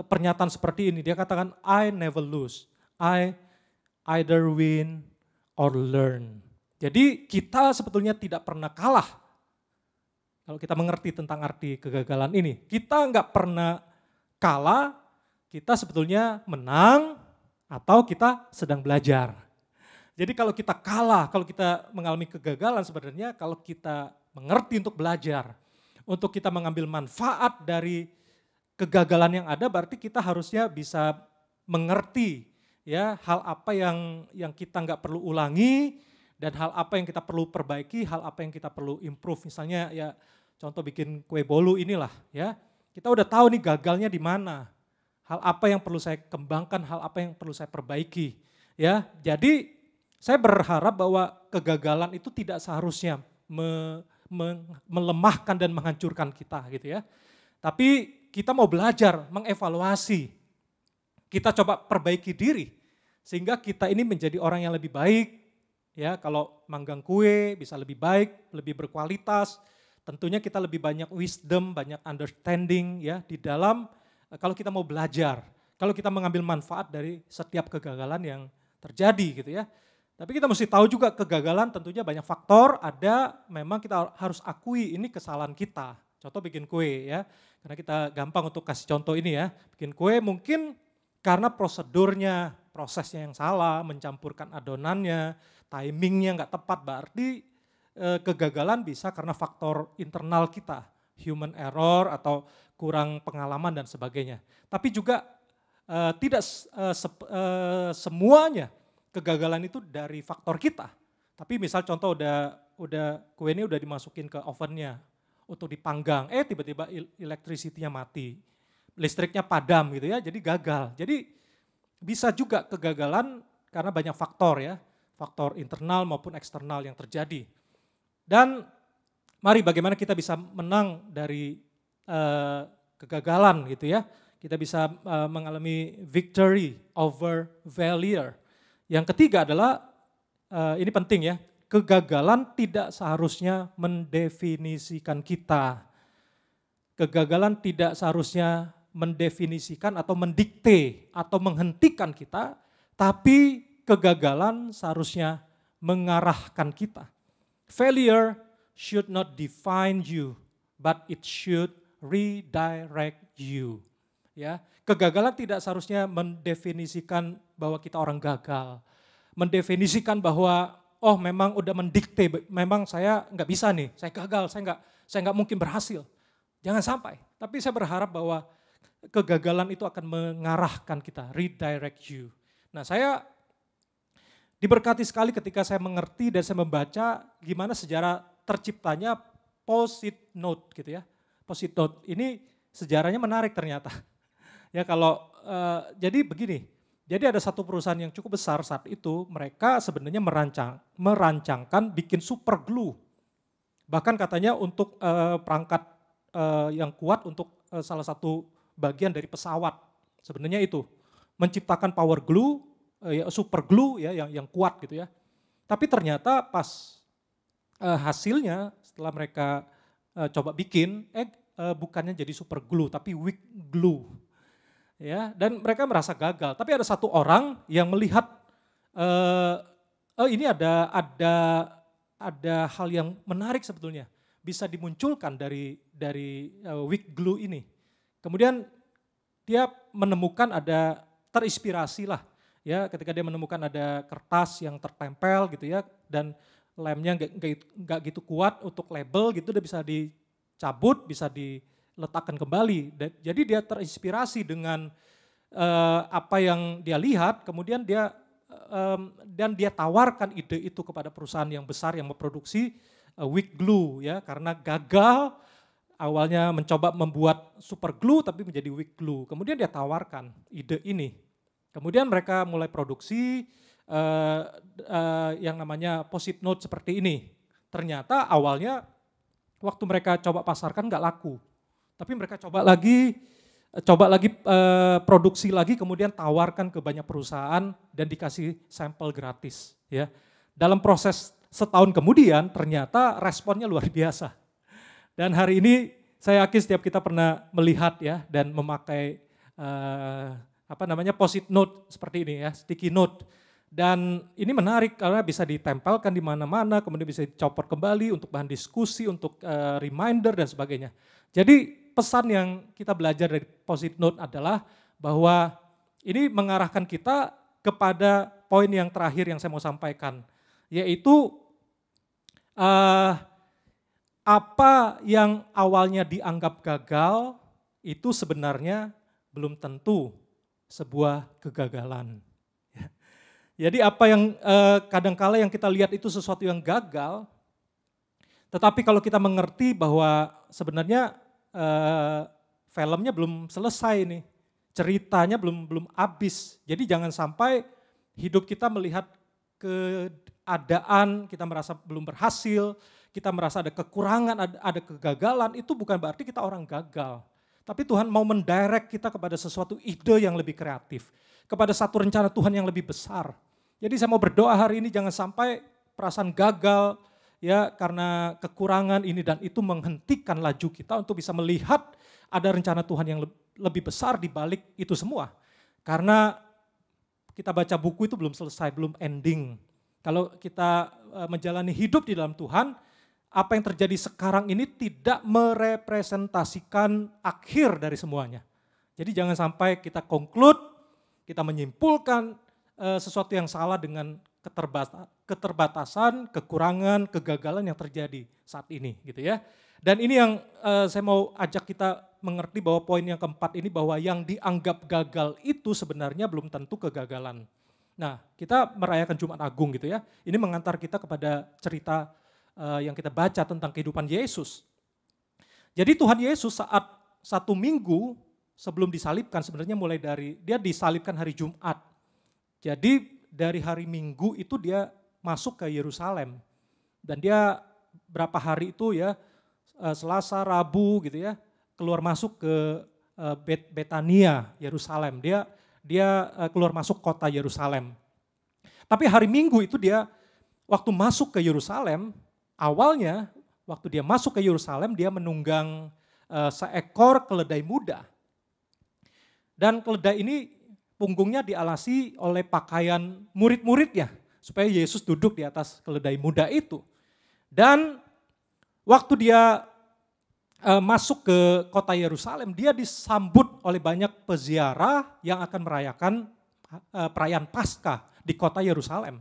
pernyataan seperti ini. Dia katakan, I never lose, I either win or learn. Jadi kita sebetulnya tidak pernah kalah. Kalau kita mengerti tentang arti kegagalan ini, kita nggak pernah kalah, kita sebetulnya menang atau kita sedang belajar. Jadi kalau kita kalah, kalau kita mengalami kegagalan sebenarnya kalau kita mengerti untuk belajar, untuk kita mengambil manfaat dari kegagalan yang ada, berarti kita harusnya bisa mengerti ya hal apa yang kita nggak perlu ulangi dan hal apa yang kita perlu perbaiki, hal apa yang kita perlu improve. Misalnya ya contoh bikin kue bolu inilah ya, kita udah tahu nih gagalnya di mana, hal apa yang perlu saya kembangkan, hal apa yang perlu saya perbaiki ya. Jadi saya berharap bahwa kegagalan itu tidak seharusnya melemahkan dan menghancurkan kita gitu ya. Tapi kita mau belajar, mengevaluasi, kita coba perbaiki diri sehingga kita ini menjadi orang yang lebih baik ya. Kalau manggang kue bisa lebih baik, lebih berkualitas, tentunya kita lebih banyak wisdom, banyak understanding ya di dalam kalau kita mau belajar, kalau kita mengambil manfaat dari setiap kegagalan yang terjadi gitu ya. Tapi kita mesti tahu juga kegagalan tentunya banyak faktor, ada memang kita harus akui ini kesalahan kita. Contoh bikin kue ya, karena kita gampang untuk kasih contoh ini ya. Bikin kue mungkin karena prosedurnya, prosesnya yang salah, mencampurkan adonannya, timingnya nggak tepat, berarti kegagalan bisa karena faktor internal kita, human error atau kurang pengalaman dan sebagainya. Tapi juga tidak semuanya kegagalan itu dari faktor kita. Tapi misal contoh udah kue ini udah dimasukin ke ovennya untuk dipanggang, tiba-tiba electricity-nya mati, listriknya padam gitu ya, jadi gagal. Jadi bisa juga kegagalan karena banyak faktor ya, faktor internal maupun eksternal yang terjadi. Dan mari bagaimana kita bisa menang dari kegagalan gitu ya, kita bisa mengalami victory over failure. Yang ketiga adalah, ini penting ya, kegagalan tidak seharusnya mendefinisikan kita. Kegagalan tidak seharusnya mendefinisikan atau mendikte atau menghentikan kita, tapi kegagalan seharusnya mengarahkan kita. Failure should not define you, but it should redirect you. Ya, kegagalan tidak seharusnya mendefinisikan bahwa kita orang gagal, mendefinisikan bahwa oh memang udah mendikte, memang saya nggak bisa nih, saya gagal, saya nggak mungkin berhasil. Jangan sampai. Tapi saya berharap bahwa kegagalan itu akan mengarahkan kita, redirect you. Nah, saya diberkati sekali ketika saya mengerti dan saya membaca gimana sejarah terciptanya Post-it note gitu ya. Post-it note ini sejarahnya menarik ternyata. Ya kalau jadi begini, Jadi ada satu perusahaan yang cukup besar saat itu, mereka sebenarnya merancangkan bikin super glue. Bahkan katanya untuk perangkat yang kuat untuk salah satu bagian dari pesawat. Sebenarnya itu menciptakan power glue, super glue ya yang kuat gitu ya. Tapi ternyata pas hasilnya setelah mereka coba bikin, bukannya jadi super glue tapi weak glue. Ya, dan mereka merasa gagal. Tapi ada satu orang yang melihat ini ada hal yang menarik sebetulnya bisa dimunculkan dari weak glue ini. Kemudian dia menemukan terinspirasi lah ya ketika dia menemukan ada kertas yang tertempel gitu ya dan lemnya nggak gitu kuat untuk label gitu, dia bisa dicabut, bisa diletakkan kembali. Jadi dia terinspirasi dengan apa yang dia lihat, kemudian dia tawarkan ide itu kepada perusahaan yang besar yang memproduksi weak glue ya, karena gagal awalnya mencoba membuat super glue tapi menjadi weak glue. Kemudian dia tawarkan ide ini. Kemudian mereka mulai produksi yang namanya post-it note seperti ini. Ternyata awalnya waktu mereka coba pasarkan nggak laku. Tapi mereka coba lagi produksi lagi, kemudian tawarkan ke banyak perusahaan dan dikasih sampel gratis. Ya. Dalam proses setahun kemudian ternyata responnya luar biasa. Dan hari ini saya yakin setiap kita pernah melihat ya dan memakai post-it note seperti ini ya, sticky note. Dan ini menarik karena bisa ditempelkan di mana-mana, kemudian bisa dicopot kembali untuk bahan diskusi, untuk reminder dan sebagainya. Jadi pesan yang kita belajar dari post-it note adalah bahwa ini mengarahkan kita kepada poin yang terakhir yang saya mau sampaikan, yaitu apa yang awalnya dianggap gagal itu sebenarnya belum tentu sebuah kegagalan. Jadi apa yang kadangkala yang kita lihat itu sesuatu yang gagal, tetapi kalau kita mengerti bahwa sebenarnya filmnya belum selesai nih, ceritanya belum habis. Jadi jangan sampai hidup kita melihat keadaan, kita merasa belum berhasil, kita merasa ada kekurangan, ada kegagalan, itu bukan berarti kita orang gagal. Tapi Tuhan mau mendirect kita kepada sesuatu ide yang lebih kreatif, kepada satu rencana Tuhan yang lebih besar. Jadi saya mau berdoa hari ini jangan sampai perasaan gagal ya karena kekurangan ini dan itu menghentikan laju kita untuk bisa melihat ada rencana Tuhan yang lebih besar di balik itu semua. Karena kita baca buku itu belum selesai, belum ending. Kalau kita menjalani hidup di dalam Tuhan, apa yang terjadi sekarang ini tidak merepresentasikan akhir dari semuanya. Jadi jangan sampai kita conclude, kita menyimpulkan sesuatu yang salah dengan keterbatasan, kekurangan, kegagalan yang terjadi saat ini gitu ya. Dan ini yang saya mau ajak kita mengerti bahwa poin yang keempat ini bahwa yang dianggap gagal itu sebenarnya belum tentu kegagalan. Nah, kita merayakan Jumat Agung gitu ya. Ini mengantar kita kepada cerita yang kita baca tentang kehidupan Yesus. Jadi Tuhan Yesus saat 1 minggu sebelum disalibkan, sebenarnya mulai dari dia disalibkan hari Jumat. Jadi dari hari Minggu itu dia masuk ke Yerusalem. Dan dia berapa hari itu ya, Selasa, Rabu gitu ya, keluar masuk ke Betania, Yerusalem. Dia keluar masuk kota Yerusalem. Tapi hari Minggu itu dia waktu masuk ke Yerusalem, awalnya waktu dia masuk ke Yerusalem dia menunggang seekor keledai muda. Dan keledai ini punggungnya dialasi oleh pakaian murid-muridnya supaya Yesus duduk di atas keledai muda itu. Dan waktu dia masuk ke kota Yerusalem, dia disambut oleh banyak peziarah yang akan merayakan perayaan Paskah di kota Yerusalem.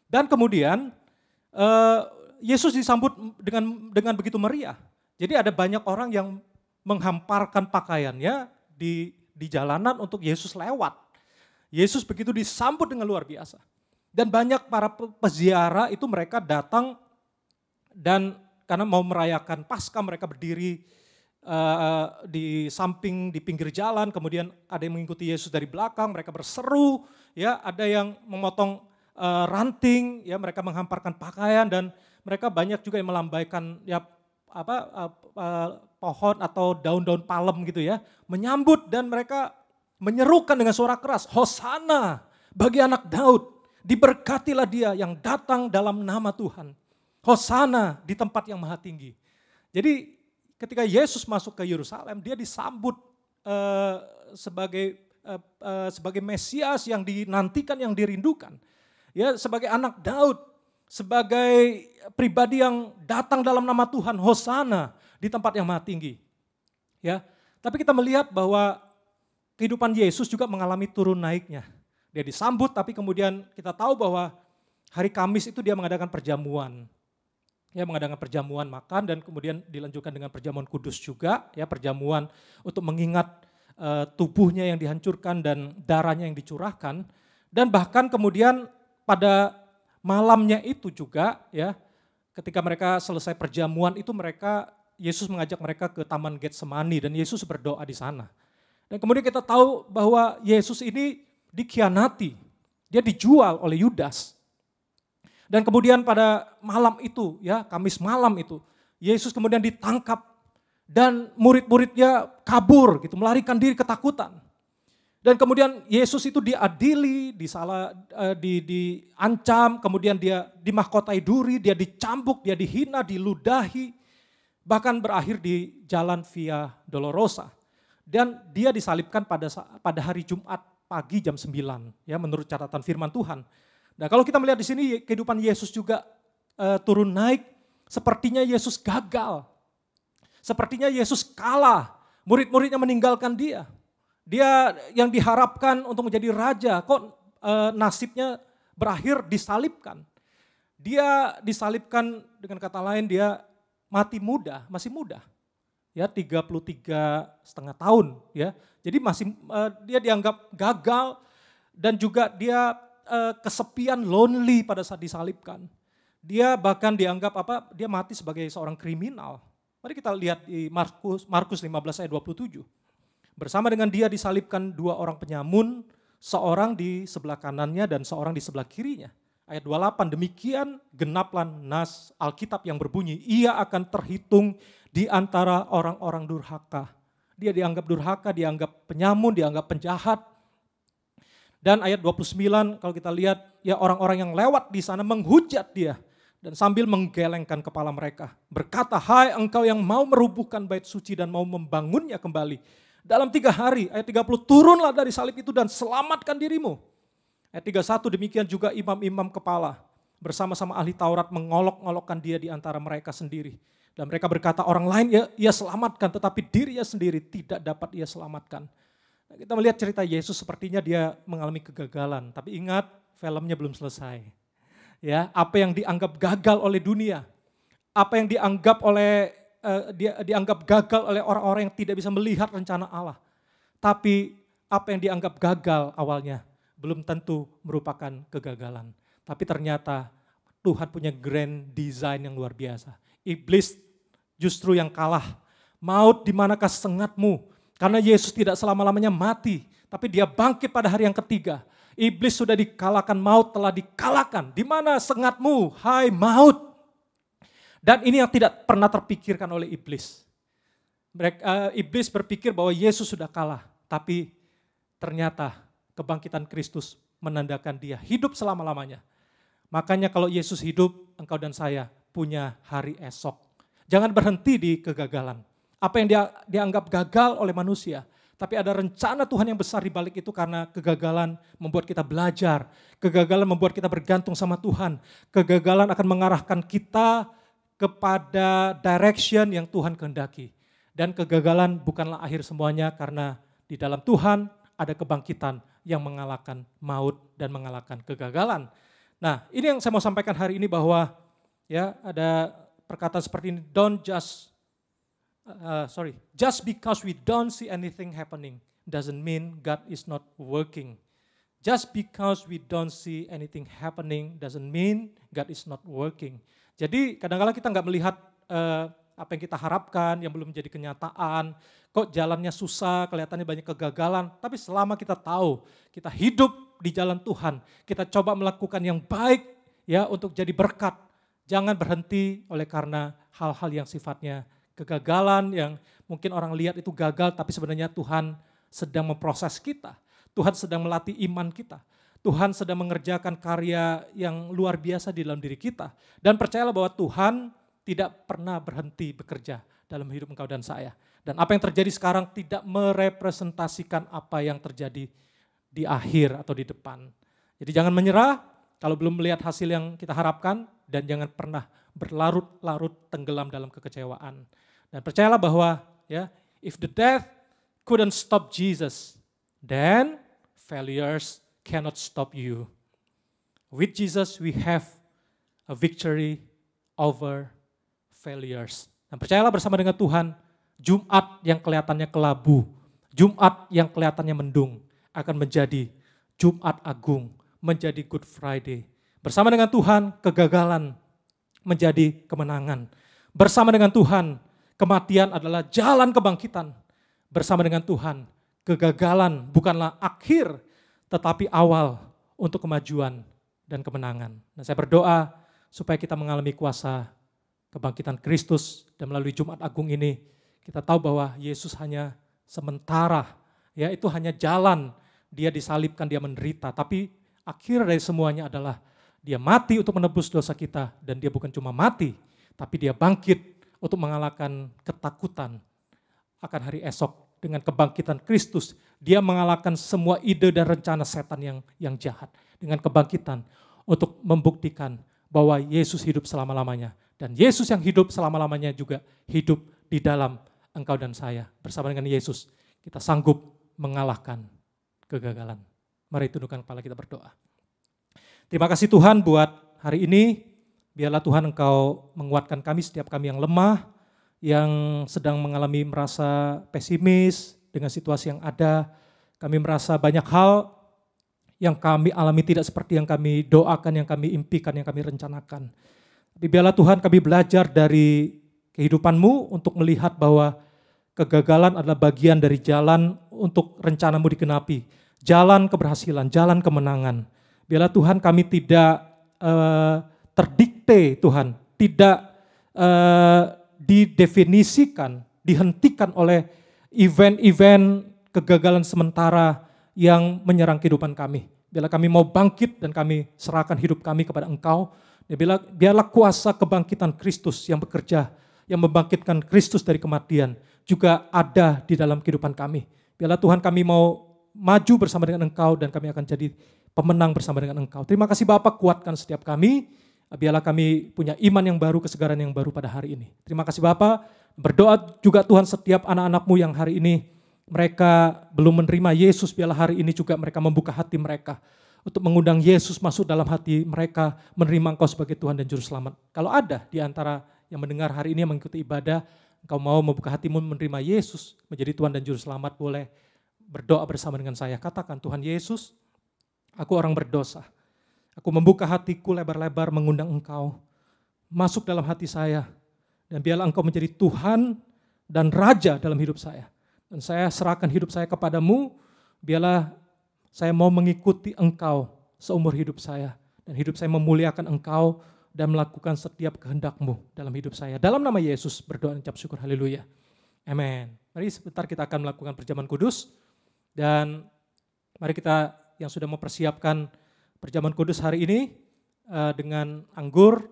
Dan kemudian Yesus disambut dengan begitu meriah. Jadi ada banyak orang yang menghamparkan pakaiannya di jalanan untuk Yesus lewat. Yesus begitu disambut dengan luar biasa. Dan banyak para peziarah itu mereka datang dan karena mau merayakan Paskah mereka berdiri di samping, di pinggir jalan, kemudian ada yang mengikuti Yesus dari belakang, mereka berseru, ya, ada yang memotong ranting, ya, mereka menghamparkan pakaian dan mereka banyak juga yang melambaikan ya pohon atau daun-daun palem gitu ya, menyambut dan mereka menyerukan dengan suara keras, Hosana bagi anak Daud, diberkatilah dia yang datang dalam nama Tuhan. Hosana di tempat yang maha tinggi. Jadi ketika Yesus masuk ke Yerusalem, dia disambut sebagai Mesias yang dinantikan, yang dirindukan. Ya, sebagai anak Daud, sebagai pribadi yang datang dalam nama Tuhan, Hosana di tempat yang maha tinggi. Ya, tapi kita melihat bahwa kehidupan Yesus juga mengalami turun naiknya. Dia disambut, tapi kemudian kita tahu bahwa hari Kamis itu dia mengadakan perjamuan. Ya, mengadakan perjamuan makan dan kemudian dilanjutkan dengan perjamuan kudus juga, ya, perjamuan untuk mengingat tubuhnya yang dihancurkan dan darahnya yang dicurahkan. Dan bahkan kemudian pada malamnya itu juga, ya, ketika mereka selesai perjamuan itu Yesus mengajak mereka ke Taman Getsemani dan Yesus berdoa di sana. Dan kemudian kita tahu bahwa Yesus ini dikhianati, dia dijual oleh Yudas. Dan kemudian pada malam itu, ya, Kamis malam itu, Yesus kemudian ditangkap dan murid-muridnya kabur gitu, melarikan diri ketakutan. Dan kemudian Yesus itu diadili, diancam, kemudian dia dimahkotai duri, dia dicambuk, dia dihina, diludahi, bahkan berakhir di jalan Via Dolorosa. Dan dia disalibkan pada hari Jumat pagi jam 9, ya, menurut catatan firman Tuhan. Nah, kalau kita melihat di sini kehidupan Yesus juga turun naik, sepertinya Yesus gagal. Sepertinya Yesus kalah, murid-muridnya meninggalkan dia. Dia yang diharapkan untuk menjadi raja, kok nasibnya berakhir disalibkan. Dia disalibkan, dengan kata lain dia mati muda, masih muda. Ya, 33,5 tahun, ya. Jadi dia dianggap gagal dan juga dia kesepian, lonely pada saat disalibkan. Dia bahkan dianggap dia mati sebagai seorang kriminal. Mari kita lihat di Markus 15 ayat 27. Bersama dengan dia disalibkan 2 orang penyamun, seorang di sebelah kanannya dan seorang di sebelah kirinya. Ayat 28, demikian genaplah nas Alkitab yang berbunyi, ia akan terhitung di antara orang-orang durhaka. Dia dianggap durhaka, dianggap penyamun, dianggap penjahat. Dan ayat 29 kalau kita lihat, ya, orang-orang yang lewat di sana menghujat dia dan sambil menggelengkan kepala mereka. Berkata, hai engkau yang mau merubuhkan bait suci dan mau membangunnya kembali. Dalam 3 hari, ayat 30, turunlah dari salib itu dan selamatkan dirimu. Ayat 31, demikian juga imam-imam kepala bersama-sama ahli Taurat mengolok-olokkan dia di antara mereka sendiri. Dan mereka berkata, orang lain ya ia selamatkan, tetapi dirinya sendiri tidak dapat ia selamatkan. Kita melihat cerita Yesus sepertinya dia mengalami kegagalan, tapi ingat filmnya belum selesai. Ya, apa yang dianggap gagal oleh dunia, apa yang dianggap gagal oleh orang-orang yang tidak bisa melihat rencana Allah. Tapi apa yang dianggap gagal awalnya belum tentu merupakan kegagalan. Tapi ternyata Tuhan punya grand design yang luar biasa. Iblis justru yang kalah. Maut di manakah sengatmu? Karena Yesus tidak selama-lamanya mati, tapi dia bangkit pada hari yang ketiga. Iblis sudah dikalahkan, maut telah dikalahkan. Di mana sengatmu, hai maut? Dan ini yang tidak pernah terpikirkan oleh iblis. Iblis berpikir bahwa Yesus sudah kalah, tapi ternyata kebangkitan Kristus menandakan dia hidup selama-lamanya. Makanya kalau Yesus hidup, engkau dan saya punya hari esok. Jangan berhenti di kegagalan. Apa yang dia dianggap gagal oleh manusia, tapi ada rencana Tuhan yang besar di balik itu karena kegagalan membuat kita belajar, kegagalan membuat kita bergantung sama Tuhan, kegagalan akan mengarahkan kita kepada direction yang Tuhan kehendaki. Dan kegagalan bukanlah akhir semuanya karena di dalam Tuhan ada kebangkitan yang mengalahkan maut dan mengalahkan kegagalan. Nah, ini yang saya mau sampaikan hari ini bahwa ya ada perkataan seperti ini, just because we don't see anything happening doesn't mean God is not working. Just because we don't see anything happening doesn't mean God is not working. Jadi kadang-kadang kita nggak melihat apa yang kita harapkan yang belum menjadi kenyataan. Kok jalannya susah, kelihatannya banyak kegagalan. Tapi selama kita tahu, kita hidup di jalan Tuhan, kita coba melakukan yang baik ya untuk jadi berkat. Jangan berhenti oleh karena hal-hal yang sifatnya kegagalan, yang mungkin orang lihat itu gagal, tapi sebenarnya Tuhan sedang memproses kita. Tuhan sedang melatih iman kita. Tuhan sedang mengerjakan karya yang luar biasa di dalam diri kita. Dan percayalah bahwa Tuhan tidak pernah berhenti bekerja dalam hidup engkau dan saya. Dan apa yang terjadi sekarang tidak merepresentasikan apa yang terjadi di akhir atau di depan. Jadi jangan menyerah kalau belum melihat hasil yang kita harapkan, dan jangan pernah berlarut-larut tenggelam dalam kekecewaan. Dan percayalah bahwa ya, if the death couldn't stop Jesus, then failures cannot stop you. With Jesus we have a victory over failures. Dan percayalah bersama dengan Tuhan, Jumat yang kelihatannya kelabu, Jumat yang kelihatannya mendung, akan menjadi Jumat Agung, menjadi Good Friday. Bersama dengan Tuhan, kegagalan menjadi kemenangan. Bersama dengan Tuhan, kematian adalah jalan kebangkitan. Bersama dengan Tuhan, kegagalan bukanlah akhir, tetapi awal untuk kemajuan dan kemenangan. Nah, saya berdoa supaya kita mengalami kuasa kebangkitan Kristus, dan melalui Jumat Agung ini kita tahu bahwa Yesus hanya sementara, ya itu hanya jalan, dia disalibkan, dia menderita, tapi akhir dari semuanya adalah dia mati untuk menebus dosa kita, dan dia bukan cuma mati, tapi dia bangkit untuk mengalahkan ketakutan akan hari esok. Dengan kebangkitan Kristus, dia mengalahkan semua ide dan rencana setan yang jahat. Dengan kebangkitan untuk membuktikan bahwa Yesus hidup selama-lamanya. Dan Yesus yang hidup selama-lamanya juga hidup di dalam engkau dan saya. Bersama dengan Yesus, kita sanggup mengalahkan kegagalan. Mari tundukkan kepala, kita berdoa. Terima kasih Tuhan buat hari ini. Biarlah Tuhan Engkau menguatkan kami, setiap kami yang lemah, yang sedang mengalami merasa pesimis dengan situasi yang ada. Kami merasa banyak hal yang kami alami tidak seperti yang kami doakan, yang kami impikan, yang kami rencanakan. Tapi biarlah Tuhan kami belajar dari kehidupan-Mu untuk melihat bahwa kegagalan adalah bagian dari jalan untuk rencana-Mu digenapi. Jalan keberhasilan, jalan kemenangan. Biarlah Tuhan kami tidak terdikte Tuhan, tidak didefinisikan, dihentikan oleh event-event kegagalan sementara yang menyerang kehidupan kami. Biarlah kami mau bangkit dan kami serahkan hidup kami kepada Engkau. Biarlah kuasa kebangkitan Kristus yang bekerja, yang membangkitkan Kristus dari kematian juga ada di dalam kehidupan kami. Biarlah Tuhan kami mau maju bersama dengan Engkau dan kami akan jadi pemenang bersama dengan Engkau. Terima kasih Bapak, kuatkan setiap kami. Biarlah kami punya iman yang baru, kesegaran yang baru pada hari ini. Terima kasih Bapak. Berdoa juga Tuhan setiap anak-anak-Mu yang hari ini mereka belum menerima Yesus, biarlah hari ini juga mereka membuka hati mereka untuk mengundang Yesus masuk dalam hati mereka, menerima Engkau sebagai Tuhan dan Juru Selamat. Kalau ada di antara yang mendengar hari ini yang mengikuti ibadah, Engkau mau membuka hatimu menerima Yesus menjadi Tuhan dan Juru Selamat, boleh berdoa bersama dengan saya. Katakan, Tuhan Yesus, aku orang berdosa. Aku membuka hatiku lebar-lebar mengundang Engkau masuk dalam hati saya. Dan biarlah Engkau menjadi Tuhan dan Raja dalam hidup saya. Dan saya serahkan hidup saya kepadamu, biarlah saya mau mengikuti Engkau seumur hidup saya. Dan hidup saya memuliakan Engkau dan melakukan setiap kehendak-Mu dalam hidup saya. Dalam nama Yesus berdoa dan ucap syukur, haleluya. Amin. Mari sebentar kita akan melakukan perjamuan kudus. Dan mari kita yang sudah mempersiapkan perjamuan kudus hari ini dengan anggur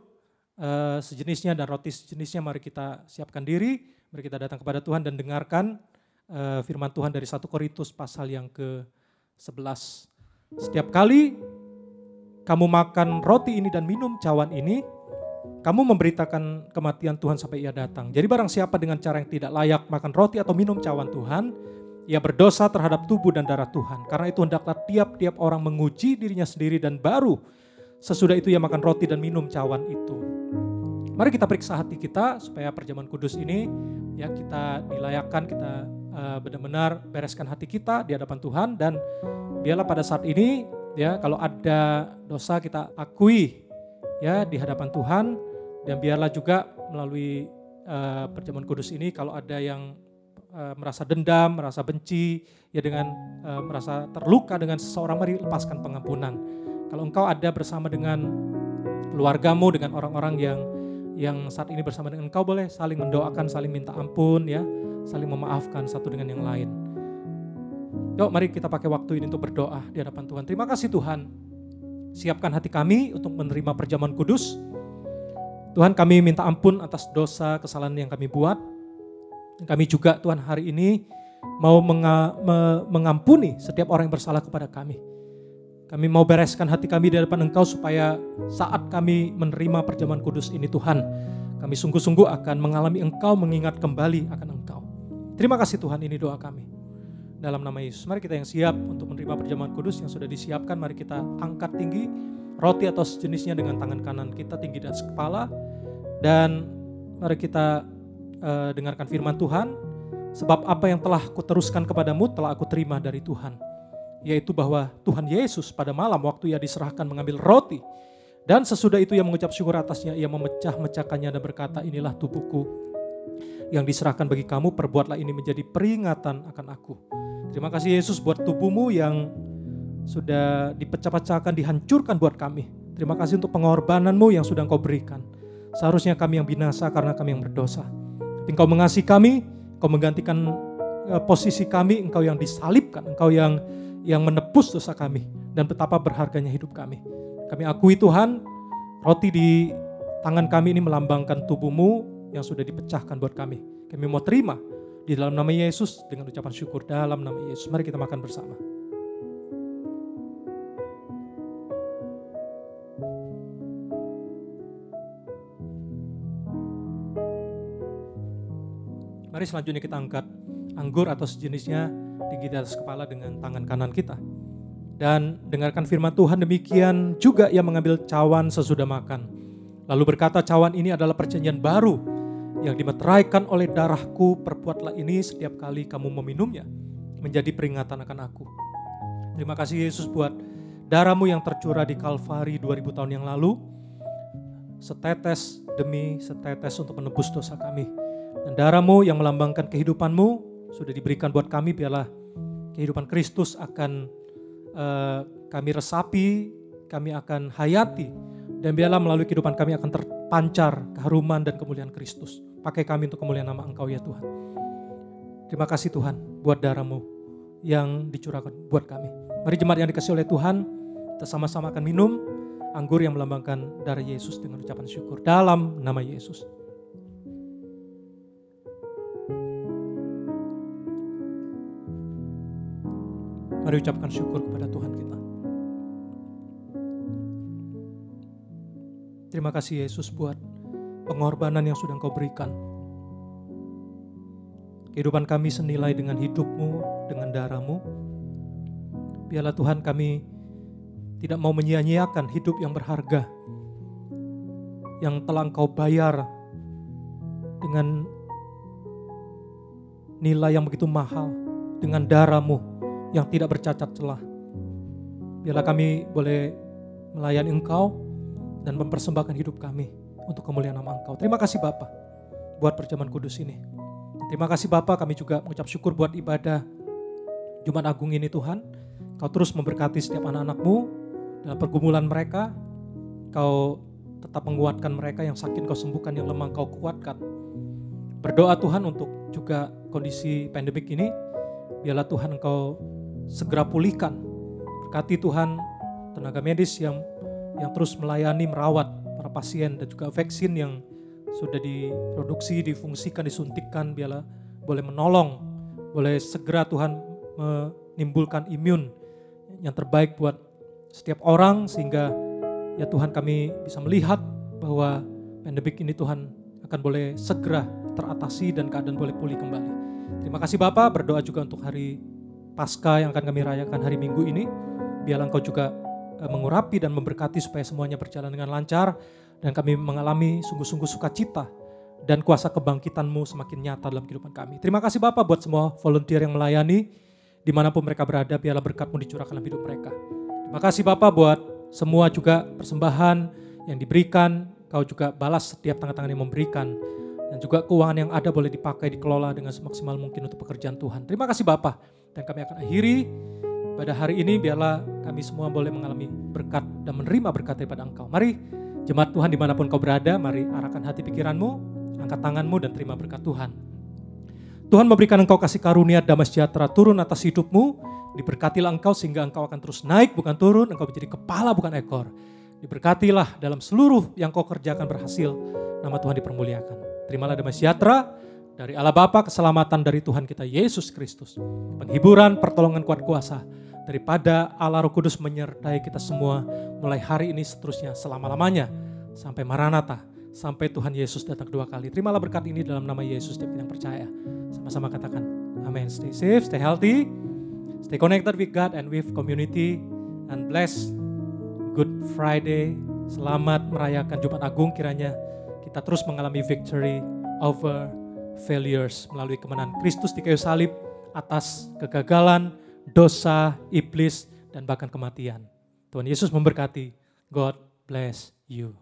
sejenisnya dan roti sejenisnya, mari kita siapkan diri, mari kita datang kepada Tuhan dan dengarkan firman Tuhan dari 1 Korintus pasal yang ke-11. Setiap kali kamu makan roti ini dan minum cawan ini, kamu memberitakan kematian Tuhan sampai Ia datang. Jadi barang siapa dengan cara yang tidak layak makan roti atau minum cawan Tuhan, ia berdosa terhadap tubuh dan darah Tuhan. Karena itu hendaklah tiap-tiap orang menguji dirinya sendiri dan baru sesudah itu ia makan roti dan minum cawan itu. Mari kita periksa hati kita supaya perjamuan kudus ini ya kita dilayakkan, kita benar-benar bereskan hati kita di hadapan Tuhan, dan biarlah pada saat ini ya kalau ada dosa kita akui ya di hadapan Tuhan, dan biarlah juga melalui perjamuan kudus ini, kalau ada yang merasa dendam, merasa benci, ya dengan merasa terluka dengan seseorang, mari lepaskan pengampunan. Kalau engkau ada bersama dengan keluargamu, dengan orang-orang yang saat ini bersama dengan engkau, boleh saling mendoakan, saling minta ampun, ya, saling memaafkan satu dengan yang lain. Yuk mari kita pakai waktu ini untuk berdoa di hadapan Tuhan. Terima kasih Tuhan, siapkan hati kami untuk menerima perjamuan kudus. Tuhan, kami minta ampun atas dosa kesalahan yang kami buat. Kami juga Tuhan hari ini mau mengampuni setiap orang yang bersalah kepada kami. Kami mau bereskan hati kami di hadapan Engkau supaya saat kami menerima perjamuan kudus ini Tuhan, kami sungguh-sungguh akan mengalami Engkau, mengingat kembali akan Engkau. Terima kasih Tuhan, ini doa kami. Dalam nama Yesus, mari kita yang siap untuk menerima perjamuan kudus yang sudah disiapkan, mari kita angkat tinggi roti atau sejenisnya dengan tangan kanan kita tinggi di atas kepala. Dan mari kita dengarkan firman Tuhan. Sebab apa yang telah kuteruskan kepadamu telah aku terima dari Tuhan, yaitu bahwa Tuhan Yesus pada malam waktu ia diserahkan mengambil roti, dan sesudah itu ia mengucap syukur atasnya, ia memecah-mecahkannya dan berkata, inilah tubuhku yang diserahkan bagi kamu, perbuatlah ini menjadi peringatan akan aku. Terima kasih Yesus buat tubuhmu yang sudah dipecah-pecahkan, dihancurkan buat kami. Terima kasih untuk pengorbananmu yang sudah Engkau berikan. Seharusnya kami yang binasa karena kami yang berdosa, tapi Engkau mengasihi kami, Engkau menggantikan posisi kami, Engkau yang disalibkan, Engkau yang menebus dosa kami, dan betapa berharganya hidup kami. Kami akui Tuhan, roti di tangan kami ini melambangkan tubuh-Mu yang sudah dipecahkan buat kami. Kami mau terima di dalam nama Yesus dengan ucapan syukur dalam nama Yesus. Mari kita makan bersama. Mari selanjutnya kita angkat anggur atau sejenisnya tinggi di atas kepala dengan tangan kanan kita. Dan dengarkan firman Tuhan, demikian juga ia mengambil cawan sesudah makan. Lalu berkata, cawan ini adalah perjanjian baru yang dimeteraikan oleh darahku, perbuatlah ini setiap kali kamu meminumnya, menjadi peringatan akan aku. Terima kasih Yesus buat darahmu yang tercurah di Kalvari 2000 tahun yang lalu, setetes demi setetes untuk menebus dosa kami. Dan darahmu yang melambangkan kehidupanmu sudah diberikan buat kami, biarlah kehidupan Kristus akan kami resapi, kami akan hayati, dan biarlah melalui kehidupan kami akan terpancar keharuman dan kemuliaan Kristus. Pakai kami untuk kemuliaan nama Engkau ya Tuhan. Terima kasih Tuhan buat darah-Mu yang dicurahkan buat kami. Mari jemaat yang dikasihi oleh Tuhan, kita sama-sama akan minum anggur yang melambangkan darah Yesus dengan ucapan syukur dalam nama Yesus. Mari ucapkan syukur kepada Tuhan kita. Terima kasih Yesus buat pengorbanan yang sudah Engkau berikan. Kehidupan kami senilai dengan hidup-Mu, dengan darah-Mu. Biarlah Tuhan kami tidak mau menyia-nyiakan hidup yang berharga, yang telah Engkau bayar dengan nilai yang begitu mahal, dengan darah-Mu yang tidak bercacat celah. Biarlah kami boleh melayani Engkau dan mempersembahkan hidup kami untuk kemuliaan nama Engkau. Terima kasih Bapa buat perjamuan kudus ini. Terima kasih Bapa, kami juga mengucap syukur buat ibadah Jumat Agung ini Tuhan. Kau terus memberkati setiap anak-anak-Mu dalam pergumulan mereka. Kau tetap menguatkan mereka yang sakit, Kau sembuhkan, yang lemah Kau kuatkan. Berdoa Tuhan untuk juga kondisi pandemik ini. Biarlah Tuhan Engkau segera pulihkan. Berkati Tuhan tenaga medis yang terus melayani, merawat para pasien, dan juga vaksin yang sudah diproduksi, difungsikan, disuntikkan. Biarlah boleh menolong, boleh segera Tuhan menimbulkan imun yang terbaik buat setiap orang, sehingga ya Tuhan kami bisa melihat bahwa pandemik ini Tuhan akan boleh segera teratasi dan keadaan boleh pulih kembali. Terima kasih Bapak, berdoa juga untuk hari Paskah yang akan kami rayakan hari Minggu ini. Biarlah Engkau juga mengurapi dan memberkati supaya semuanya berjalan dengan lancar, dan kami mengalami sungguh-sungguh sukacita dan kuasa kebangkitan-Mu semakin nyata dalam kehidupan kami. Terima kasih Bapak buat semua volunteer yang melayani, dimanapun mereka berada, biarlah berkat-Mu dicurahkan dalam hidup mereka. Terima kasih Bapak buat semua juga persembahan yang diberikan, Kau juga balas setiap tangan-tangan yang memberikan. Dan juga keuangan yang ada boleh dipakai, dikelola dengan semaksimal mungkin untuk pekerjaan Tuhan. Terima kasih Bapa. Dan kami akan akhiri pada hari ini, biarlah kami semua boleh mengalami berkat dan menerima berkat daripada Engkau. Mari jemaat Tuhan dimanapun kau berada, mari arahkan hati pikiranmu, angkat tanganmu dan terima berkat Tuhan. Tuhan memberikan engkau kasih karunia, damai sejahtera turun atas hidupmu. Diberkatilah engkau sehingga engkau akan terus naik bukan turun, engkau menjadi kepala bukan ekor. Diberkatilah dalam seluruh yang kau kerjakan berhasil, nama Tuhan dipermuliakan. Terimalah damai sejahtera dari Allah Bapa, keselamatan dari Tuhan kita Yesus Kristus, penghiburan, pertolongan kuat kuasa daripada Allah Roh Kudus menyertai kita semua mulai hari ini seterusnya selama-lamanya sampai Maranatha, sampai Tuhan Yesus datang kedua kali. Terimalah berkat ini dalam nama Yesus dan kita yang percaya. Sama-sama katakan amin. Stay safe, stay healthy, stay connected with God and with community, and bless Good Friday. Selamat merayakan Jumat Agung, kiranya kita terus mengalami victory over failures melalui kemenangan Kristus di kayu salib atas kegagalan, dosa, iblis, dan bahkan kematian. Tuhan Yesus memberkati. God bless you.